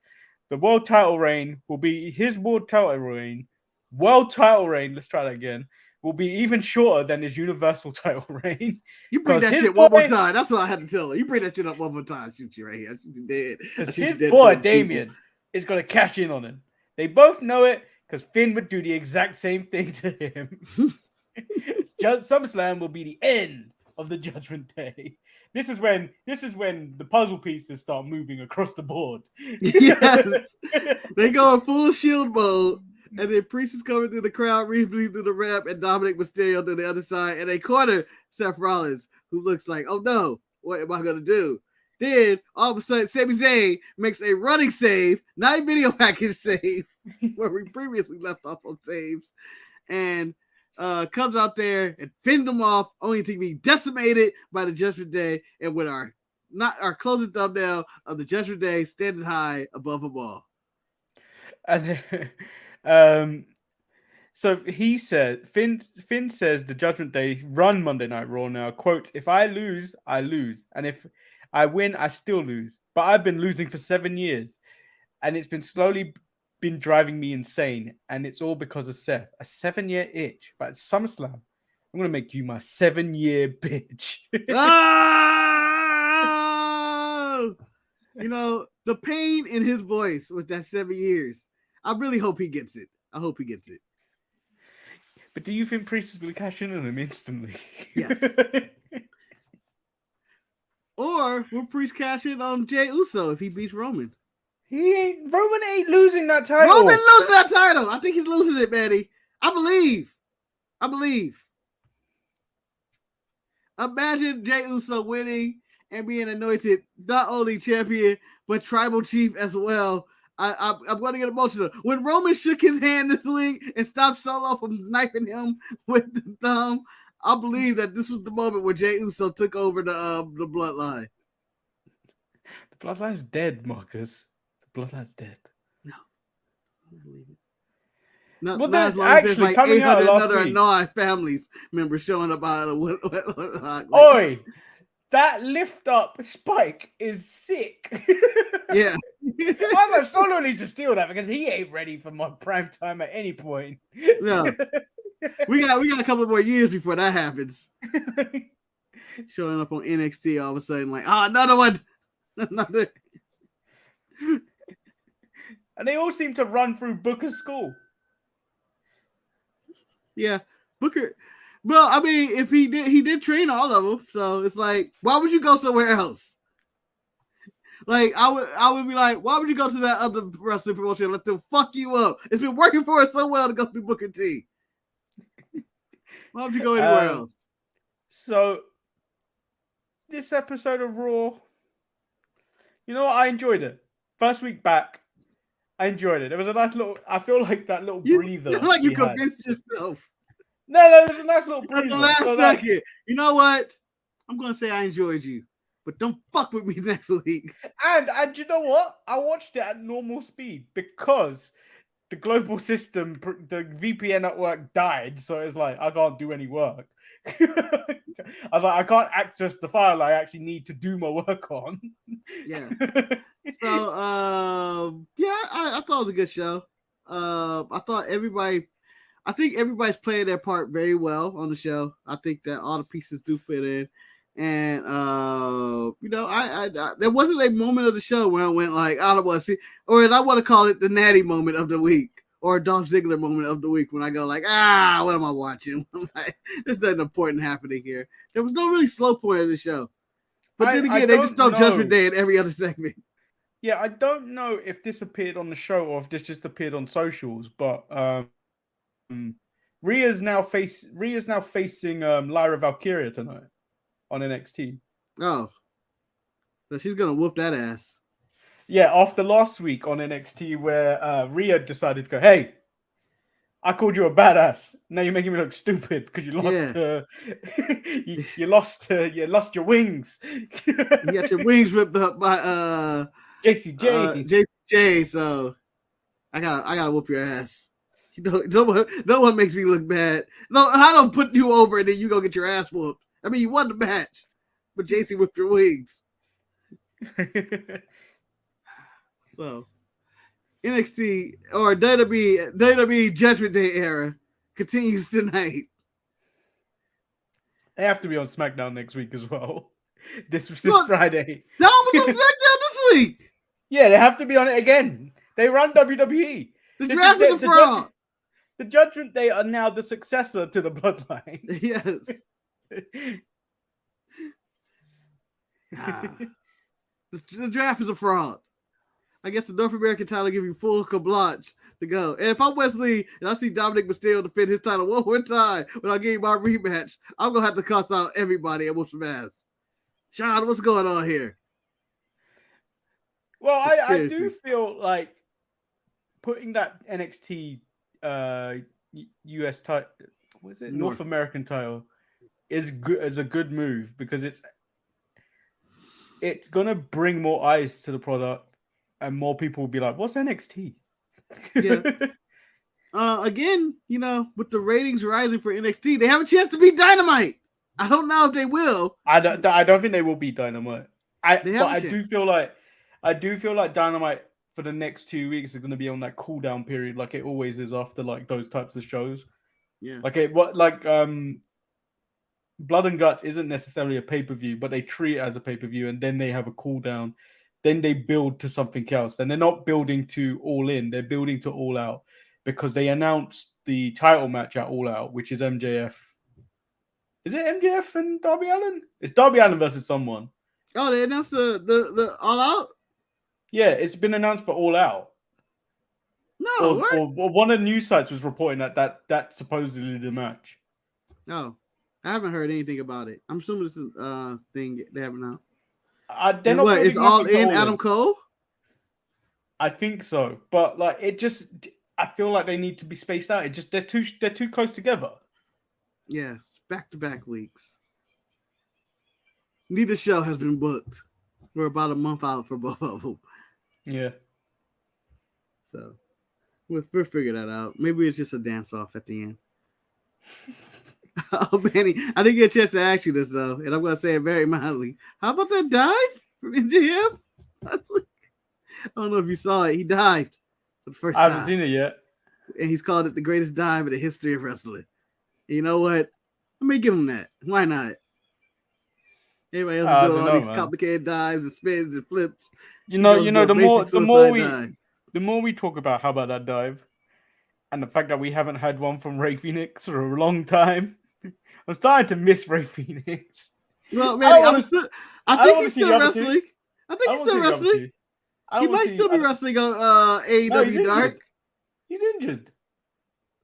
B: the world title reign will be his world title reign. Let's try that again. Will be even shorter than his universal title reign.
A: You bring that shit one more time. That's what I had to tell her. You bring that shit up one more time. Shoot you right here.
B: His boy, Damien, is going to cash in on him. They both know it because Finn would do the exact same thing to him. SummerSlam will be the end of the Judgment Day. This is when the puzzle pieces start moving across the board.
A: Yes. They go in full Shield mode. And then Priest is coming through the crowd, Ripley through the rep, and Dominic Mysterio to the other side. And they corner Seth Rollins, who looks like, oh no, what am I going to do? Then all of a sudden, Sami Zayn makes a running save, not a video package save, where we previously left off on saves, and comes out there and fend them off, only to be decimated by the Judgment Day. And with our closing thumbnail of the Judgment Day standing high above them all.
B: And so he said, Finn says the Judgment Day run Monday Night Raw now. Quote, if I lose, I lose. And if I win, I still lose. But I've been losing for 7 years. And it's been slowly been driving me insane. And it's all because of Seth. A 7-year itch. But at SummerSlam, I'm going to make you my 7-year bitch.
A: Oh! You know, the pain in his voice was that 7 years. I really hope he gets it. I hope he gets it.
B: But do you think Priest is going to cash in on him instantly?
A: Yes. Or will Priest cash in on Jey Uso if he beats Roman?
B: Roman ain't losing that title.
A: Roman losing that title. I think he's losing it, Manny. I believe. Imagine Jey Uso winning and being anointed not only champion but tribal chief as well. I'm going to get emotional. When Roman shook his hand this week and stopped Solo from knifing him with the thumb, I believe that this was the moment where Jey Uso took over the bloodline.
B: The bloodline's dead, Marcus. The bloodline's dead.
A: No, I don't believe it. Not
B: as
A: long as there's like
B: coming
A: 800
B: out
A: other non-families members showing up out of
B: Oi! That lift up spike is sick.
A: Yeah.
B: I'm like, Solo needs to steal that because he ain't ready for my prime time at any point.
A: No. We got a couple more years before that happens. Showing up on NXT all of a sudden, like, another one. Another.
B: And they all seem to run through Booker's school.
A: Yeah. Booker. Well, I mean, if he did train all of them, so it's like, why would you go somewhere else? Like, I would be like, why would you go to that other wrestling promotion and let them fuck you up? It's been working for us so well to go through Booker T. Why would you go anywhere else?
B: So, this episode of Raw, you know what? I enjoyed it. First week back, I enjoyed it. It was a nice little, I feel like that little breather.
A: Like you convinced yourself.
B: No, it was a nice little breather.
A: At the last second. You know what? I'm going to say I enjoyed you, but don't fuck with me next week.
B: And you know what? I watched it at normal speed because the global system, the VPN network died. So it's like, I can't do any work. I was like, I can't access the file I actually need to do my work on.
A: Yeah. So, I thought it was a good show. I think everybody's playing their part very well on the show. I think that all the pieces do fit in. And, there wasn't a moment of the show where I went like, I don't want to see, or as I want to call it, the natty moment of the week, or Dolph Ziggler moment of the week when I go like, what am I watching? There's nothing important happening here. There was no really slow point of the show. But then again, they just throw Judgment Day in every other segment.
B: Yeah, I don't know if this appeared on the show or if this just appeared on socials, but Rhea's now facing Lyra Valkyria tonight on NXT.
A: Oh, so she's gonna whoop that ass.
B: Yeah, after last week on NXT where Rhea decided to go, hey, I called you a badass. Now you're making me look stupid because you lost. You lost your wings.
A: You got your wings ripped up by JCJ. So I gotta whoop your ass. No one makes me look bad. No, I don't put you over and then you go get your ass whooped. I mean, you won the match, but JC whipped your wings. So NXT or WWE Judgment Day era continues tonight.
B: They have to be on SmackDown next week as well. This Friday.
A: That one was on SmackDown this week.
B: Yeah, they have to be on it again. They run WWE.
A: The draft is a fraud.
B: The Judgment Day are now the successor to the Bloodline.
A: Yes. The draft is a fraud. I guess the North American title give you full blanche to go. And if I'm Wesley and I see Dominic Mysterio defend his title one more time when I give my rematch, I'm gonna have to cuss out everybody and whoop some ass. Sean, what's going on here?
B: Well, I do feel like putting that NXT US title, what is it? North American title is good as a good move because it's gonna bring more eyes to the product and more people will be like, "What's NXT?"
A: Yeah. Again, with the ratings rising for NXT, they have a chance to beat Dynamite. I don't know if they will.
B: I don't think they will beat Dynamite. I do feel like Dynamite for the next 2 weeks is going to be on that cool down period, like it always is after like those types of shows.
A: Yeah.
B: Blood and Guts isn't necessarily a pay-per-view, but they treat it as a pay-per-view and then they have a cool down. Then they build to something else. And they're not building to All In, they're building to All Out because they announced the title match at All Out, which is MJF. Is it MJF and Darby Allin? It's Darby Allin versus someone.
A: Oh, they announced the All Out?
B: Yeah, it's been announced for All Out.
A: No,
B: or one of the news sites was reporting that's supposedly the match.
A: No. I haven't heard anything about it. I'm assuming it's a thing they haven't announced. Is All In Adam Cole?
B: I think so, but like I feel like they need to be spaced out. They're too close together.
A: Yes, back-to-back weeks. Neither show has been booked. We're about a month out for both of them.
B: Yeah.
A: So we'll figure that out. Maybe it's just a dance-off at the end. Oh, Manny, I didn't get a chance to ask you this, though, and I'm going to say it very mildly. How about that dive from MJF last week? I don't know if you saw it. He dived for the first time.
B: I haven't seen it yet.
A: And he's called it the greatest dive in the history of wrestling. And you know what? Let me give him that. Why not? Everybody else is doing all these complicated dives and spins and flips.
B: The more we talk about how about that dive, and the fact that we haven't had one from Ray Phoenix for a long time, I'm starting to miss Ray Phoenix.
A: Well, man, I think he's still wrestling. He might still be wrestling on AEW Dark.
B: He's injured.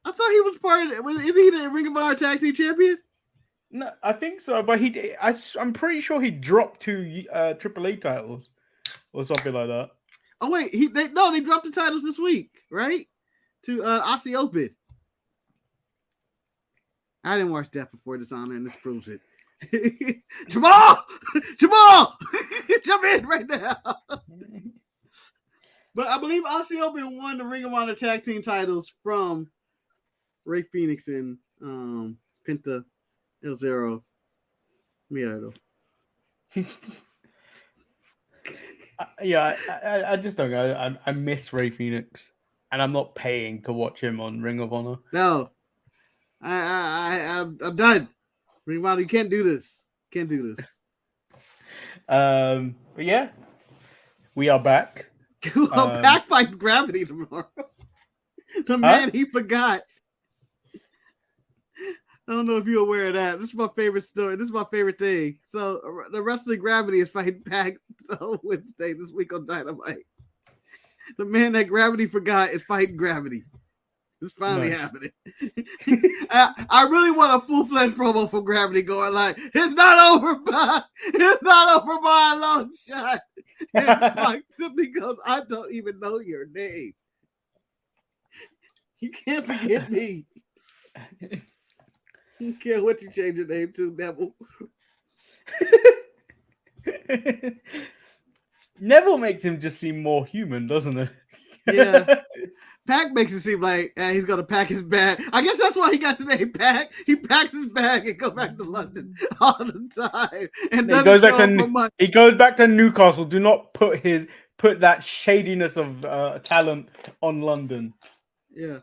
A: I thought he was part of it. Isn't he the Ring of Honor Tag Team Champion?
B: No, I think so, but I'm pretty sure he dropped 2 AAA titles or something like that.
A: Oh wait, they dropped the titles this week, right? To Aussie Open. I didn't watch Death Before Dishonor, and this proves it. Jamal, jump in right now. But I believe Aussie Open won the Ring of Honor Tag Team titles from Ray Phoenix and Penta El Zero Miedo.
B: Yeah, I just don't know. I miss Ray Phoenix, and I'm not paying to watch him on Ring of Honor.
A: No, I'm done. Ring of Honor, you can't do this.
B: But yeah, we are back.
A: Pac fights Gravity tomorrow. The man he forgot. I don't know if you're aware of that. This is my favorite story. This is my favorite thing. So the Wrestling Gravity is fighting Pac on Wednesday this week on Dynamite. The man that Gravity forgot is fighting Gravity. It's finally happening. I really want a full-fledged promo for Gravity going like, it's not over by a long shot. And Pac simply goes, I don't even know your name. You can't forget me. You don't care what you change your name to, Neville.
B: Neville makes him just seem more human, doesn't it?
A: Yeah. Pac makes it seem like he's going to pack his bag. I guess that's why he got his name Pac. He packs his bag and goes back to London all the time. And
B: he goes back to Newcastle. Do not put that shadiness of talent on London.
A: Yeah.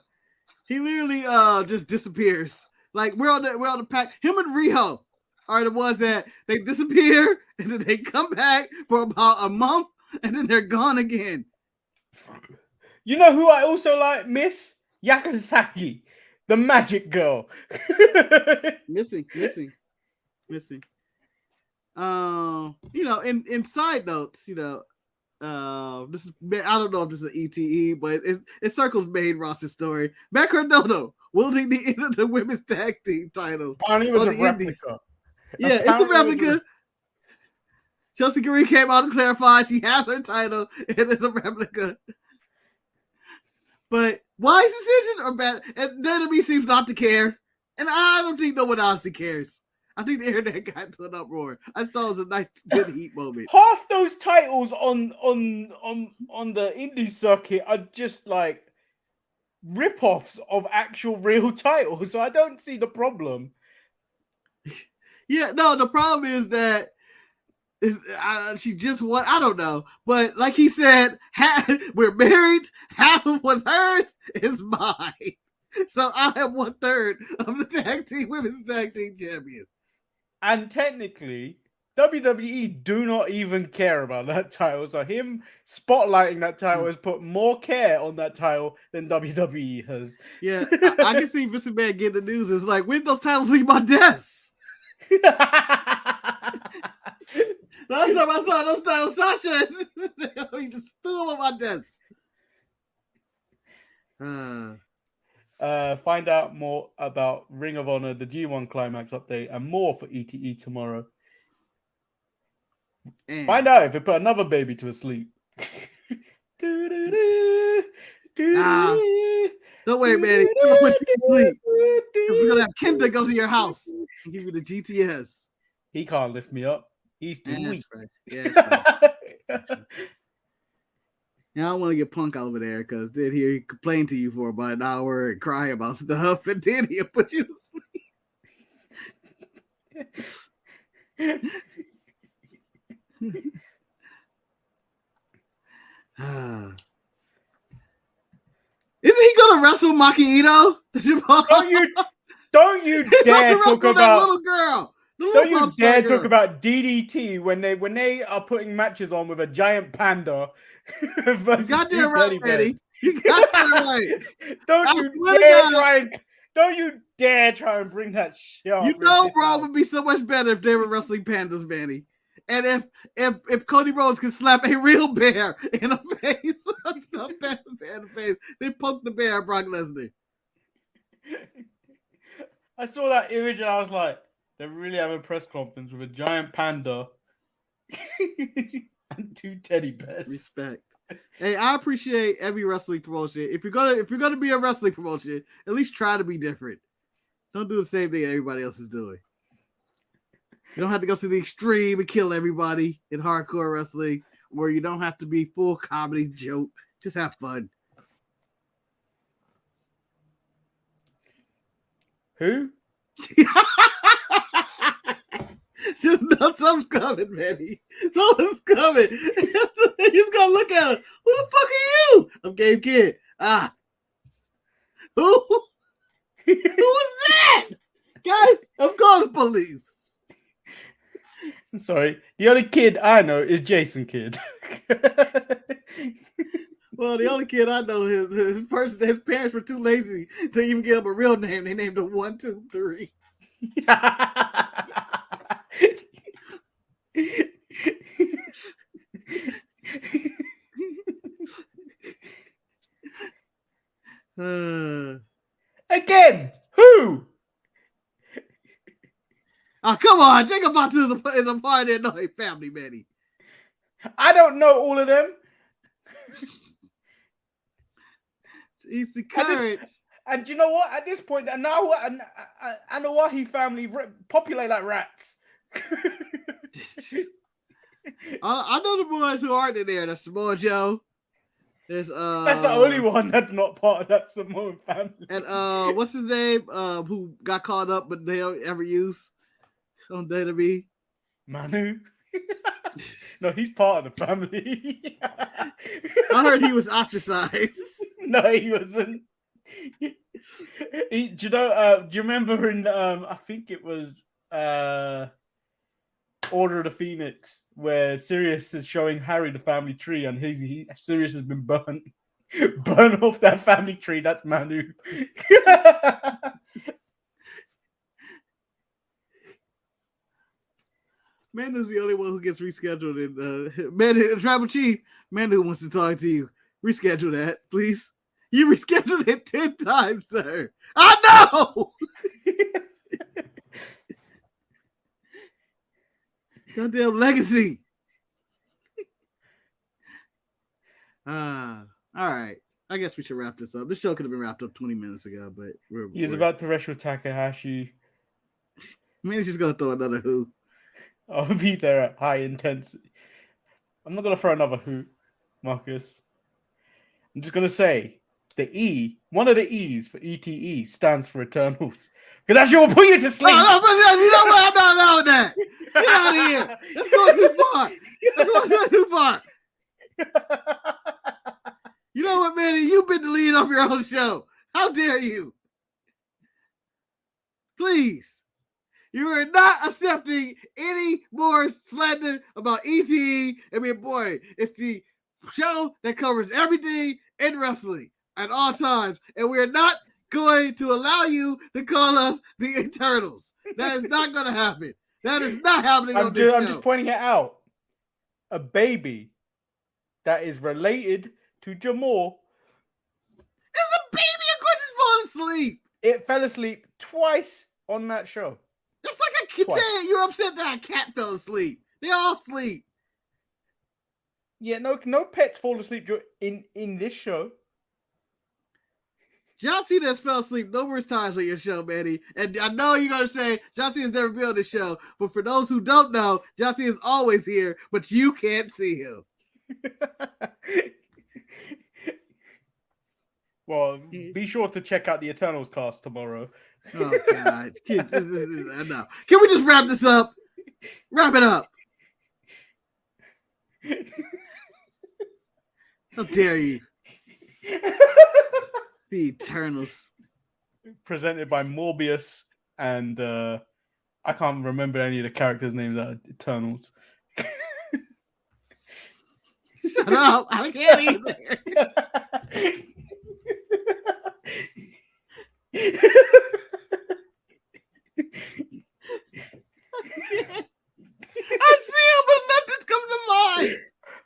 A: He literally just disappears. Like we're on the Pac. Him and Riho are the ones that they disappear and then they come back for about a month and then they're gone again.
B: You know who I also miss? Yakazaki, the magic girl.
A: Missing. In side notes, This is I don't know if this is an ETE, but it circles main roster story. Matt Cardona wielding the end of the women's tag team title.
B: Apparently it was
A: on
B: a
A: the
B: replica.
A: Indies. Yeah, it's a replica. Chelsea Green came out and clarified she has her title and it's a replica. But wise decision or bad? And WWE seems not to care, and I don't think no one honestly cares. I think the internet got into an uproar. I thought it was a nice, good heat moment.
B: Half those titles on the indie circuit are just like rip-offs of actual real titles, so I don't see the problem.
A: Yeah, no, the problem is that she just won. I don't know, but like he said, we're married. Half of what's hers is mine. So I am 1/3 of the women's tag team champions.
B: And technically, WWE do not even care about that title. So him spotlighting that title has put more care on that title than WWE has.
A: Yeah, I can see Mr. Man getting the news. It's like, when those titles leave my desk? Last time I saw those titles, Sasha, he just threw them on my desk.
B: Find out more about Ring of Honor, the G1 Climax update, and more for ETE tomorrow. And find out if it put another baby to sleep.
A: Don't worry, man. We're going to put you to sleep. Because we're going to have Kenta go to your house and give you the GTS.
B: He can't lift me up. He's too weak.
A: Right. Yeah, right. Yeah, I don't want to get Punk over there because then he complain to you for about an hour and cry about stuff, and then he'll put you to sleep. Isn't he gonna wrestle Maki Ito?
B: Don't you dare talk about
A: little girl.
B: Don't you dare talk about DDT when they are putting matches on with a giant panda.
A: You got that right, Eddie. You got that right.
B: Don't you dare try and bring that shit up.
A: You know, Raw would be so much better if they were wrestling pandas, Manny. And if Cody Rhodes could slap a real bear in the face, not panda bear in the face, they poked the bear at Brock Lesnar.
B: I saw that image and I was like, they really have a press conference with a giant panda and 2 teddy bears.
A: Respect. Hey, I appreciate every wrestling promotion. If you're gonna be a wrestling promotion, at least try to be different. Don't do the same thing everybody else is doing. You don't have to go to the extreme and kill everybody in hardcore wrestling, where you don't have to be full comedy joke. Just have fun.
B: Who?
A: Just know something's coming, Manny. Something's coming. He's gonna look at him. Who the fuck are you? I'm Game Kid. Who? Who was that? Guys, I'm calling the police.
B: I'm sorry. The only kid I know is Jason Kidd.
A: Well, the only kid I know, his parents were too lazy to even give him a real name. They named him 1, 2, 3.
B: Again, who?
A: Oh, come on. Jacob Batu is a part of that family, Manny.
B: I don't know all of them.
A: He's the current.
B: And you know what? At this point, and now I know why he family populate like rats.
A: I know the boys who aren't in there. That's Samoa Joe. That's
B: the only one that's not part of that Samoan family.
A: And what's his name? Who got caught up but they don't ever use on WWE?
B: Manu. No, he's part of the family.
A: I heard he was ostracized.
B: No, he wasn't. Do you remember in I think it was Order of the Phoenix where Sirius is showing Harry the family tree and Sirius has been burnt off that family tree. That's Manu.
A: Man is the only one who gets rescheduled in Tribal Chief. Manu wants to talk to you. Reschedule that, please. You rescheduled it 10 times, sir. I know! Goddamn legacy. All right. I guess we should wrap this up. This show could have been wrapped up 20 minutes ago, but
B: He's about to wrestle Takahashi.
A: Manny's just gonna throw another who.
B: I'll be there at high intensity. I'm not gonna throw another who, Marcus. I'm just gonna say the E, one of the E's for ETE stands for Eternals. Because that shit will put you to sleep.
A: No, you know what? I'm not allowing that. Get out of here. That's going too far. That's going too far. You know what, Manny? You've been the lead of your own show. How dare you? Please. You are not accepting any more slander about ETE. I mean, boy, it's the show that covers everything in wrestling at all times. And we're not going to allow you to call us the Eternals. That is not going to happen. That is not happening on this show.
B: I'm just pointing it out. A baby that is related to Jamal.
A: It's a baby. Of course it's falling asleep.
B: It fell asleep twice on that show.
A: It's like a kitten. You're upset that a cat fell asleep. They all sleep.
B: Yeah, no pets fall asleep in this show.
A: John Cena has fell asleep numerous times on your show, Manny. And I know you're going to say John Cena's never been on the show. But for those who don't know, John Cena's always here, but you can't see him.
B: Well, be sure to check out the Eternals cast tomorrow.
A: Oh, God. Enough. Can we just wrap this up? Wrap it up. How dare you? The Eternals.
B: Presented by Morbius and I can't remember any of the characters' names that are Eternals.
A: Shut up. I can't either. I see him, but nothing's coming to mind.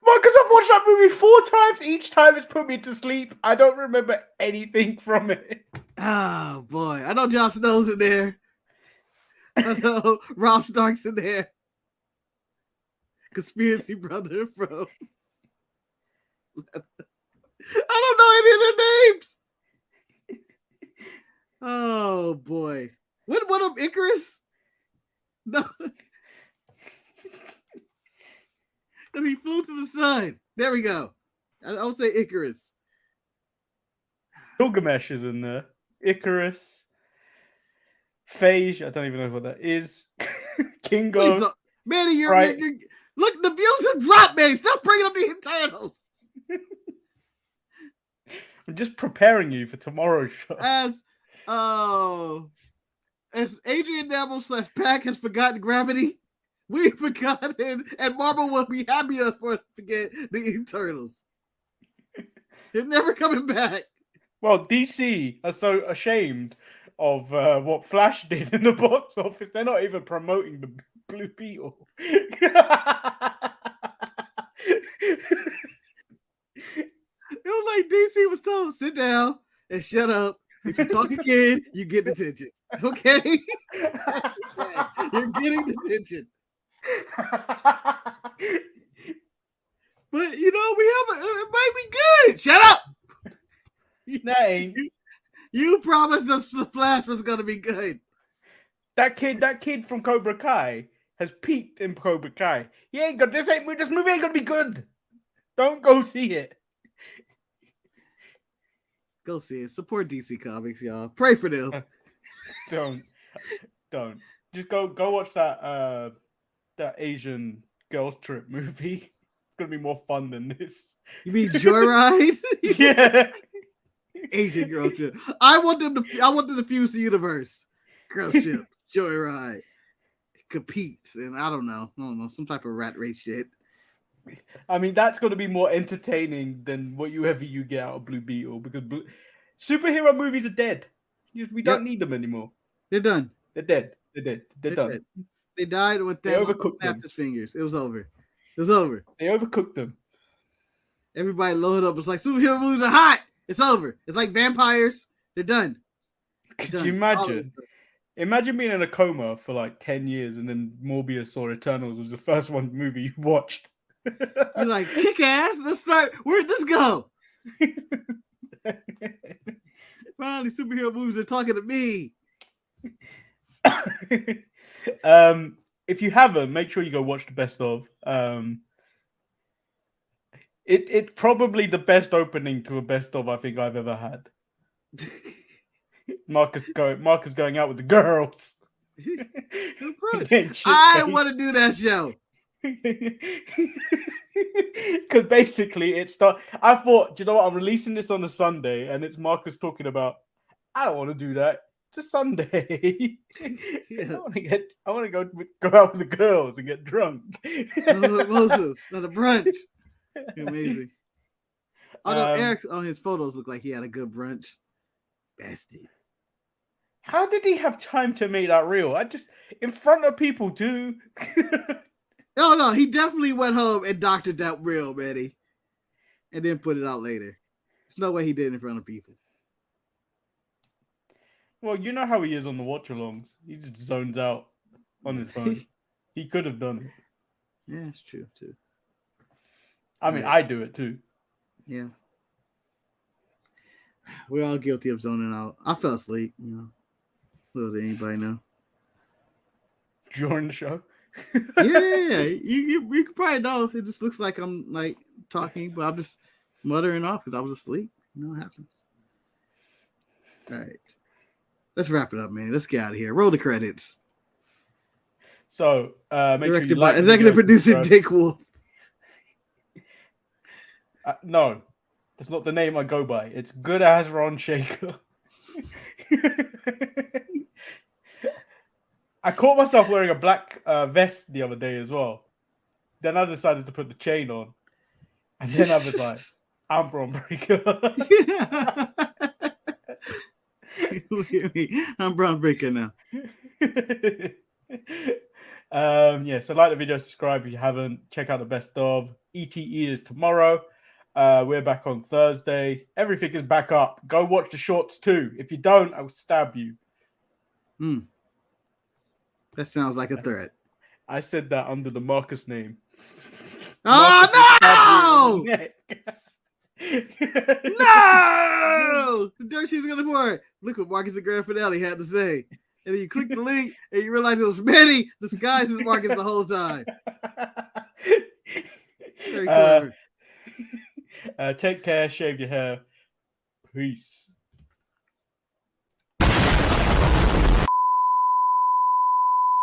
B: Marcus, I've watched that movie 4 times. Each time it's put me to sleep. I don't remember anything from it.
A: Oh, boy. I know Jon Snow's in there. I know Rob Stark's in there. Conspiracy brother, bro. I don't know any of their names. Oh, boy. What of Icarus? No. And he flew to the sun. There we go. I would say Icarus.
B: Gilgamesh is in there. Icarus. Phage. I don't even know what that is. Kingo.
A: Manny, you're look, the views have dropped, man. Stop bringing up the Eternals.
B: I'm just preparing you for tomorrow's show.
A: As Adrian Neville / Pac has forgotten gravity, we've forgotten, and Marvel will be happy for us to forget the Eternals. They're never coming back.
B: Well, DC are so ashamed of what Flash did in the box office. They're not even promoting the Blue Beetle.
A: It was like DC was told, sit down and shut up. If you talk again, you get detention. Okay? You're getting detention. But, it might be good. Shut up.
B: That ain't.
A: You promised us the Flash was going to be good.
B: That kid from Cobra Kai has peaked in Cobra Kai. He ain't got this movie ain't gonna be good. Don't go see it.
A: Go see it. Support DC Comics, y'all. Pray for them.
B: Don't. Just go watch that Asian girls trip movie. It's gonna be more fun than this.
A: You mean Joyride?
B: Yeah.
A: Asian girl trip. I want them to fuse the universe. Girl ship, Joyride, compete, and I don't know, some type of rat race shit.
B: I mean, that's going to be more entertaining than whatever you get out of Blue Beetle, because superhero movies are dead. We don't need them anymore.
A: They're done.
B: They're dead. They're done.
A: Dead. They died when
B: they overcooked
A: snapped his fingers. It was over. They overcooked
B: them.
A: Everybody load up. It's like superhero movies are hot. It's over. It's like vampires. They're done.
B: Could you imagine? Imagine being in a coma for like 10 years and then Morbius or Eternals was the first movie you watched.
A: You're like, kick ass. Let's start. Where'd this go? Finally, superhero movies are talking to me.
B: If you haven't, make sure you go watch the best of. It's probably the best opening to a best of I think I've ever had. Marcus going out with the girls.
A: I want to do that show.
B: Because basically I thought, you know what, I'm releasing this on a Sunday and it's Marcus talking about, I don't want to do that. It's a Sunday. Yeah. I want to go out with the girls and get drunk.
A: Moses at a brunch. Amazing. Although Eric on his photos looked like he had a good brunch. Bastard.
B: How did he have time to make that reel? In front of people too.
A: No, he definitely went home and doctored that reel, Manny, and then put it out later. There's no way he did it in front of people.
B: Well, you know how he is on the watch-alongs. He just zones out on his phone. He could have done it.
A: Yeah, it's true too.
B: I mean, I do it too.
A: Yeah. We're all guilty of zoning out. I fell asleep, Little did anybody know.
B: During the show?
A: Yeah. You could probably know. It just looks like I'm like talking, but I'm just muttering off because I was asleep. You know what happens. All right. Let's wrap it up, man. Let's get out of here. Roll the credits.
B: So, make
A: Directed
B: sure you
A: by executive producer Dick Wolf.
B: No, that's not the name I go by. It's Good As Ron Shaker. I caught myself wearing a black vest the other day as well. Then I decided to put the chain on. And then I was like, I'm Bron Breaker.
A: Look at me. I'm Bron Breaker now.
B: So like the video, subscribe if you haven't. Check out the best of. ETE is tomorrow. We're back on Thursday. Everything is back up. Go watch the shorts too. If you don't, I will stab you.
A: That sounds like a threat.
B: I said that under the Marcus name.
A: Oh, no! No! The dirt sheet's gonna pour. Look what Marcus and Graffinelli had to say. And then you click the link and you realize it was Manny disguised as Marcus the whole time. Very clever.
B: Take care, shave your hair. Peace.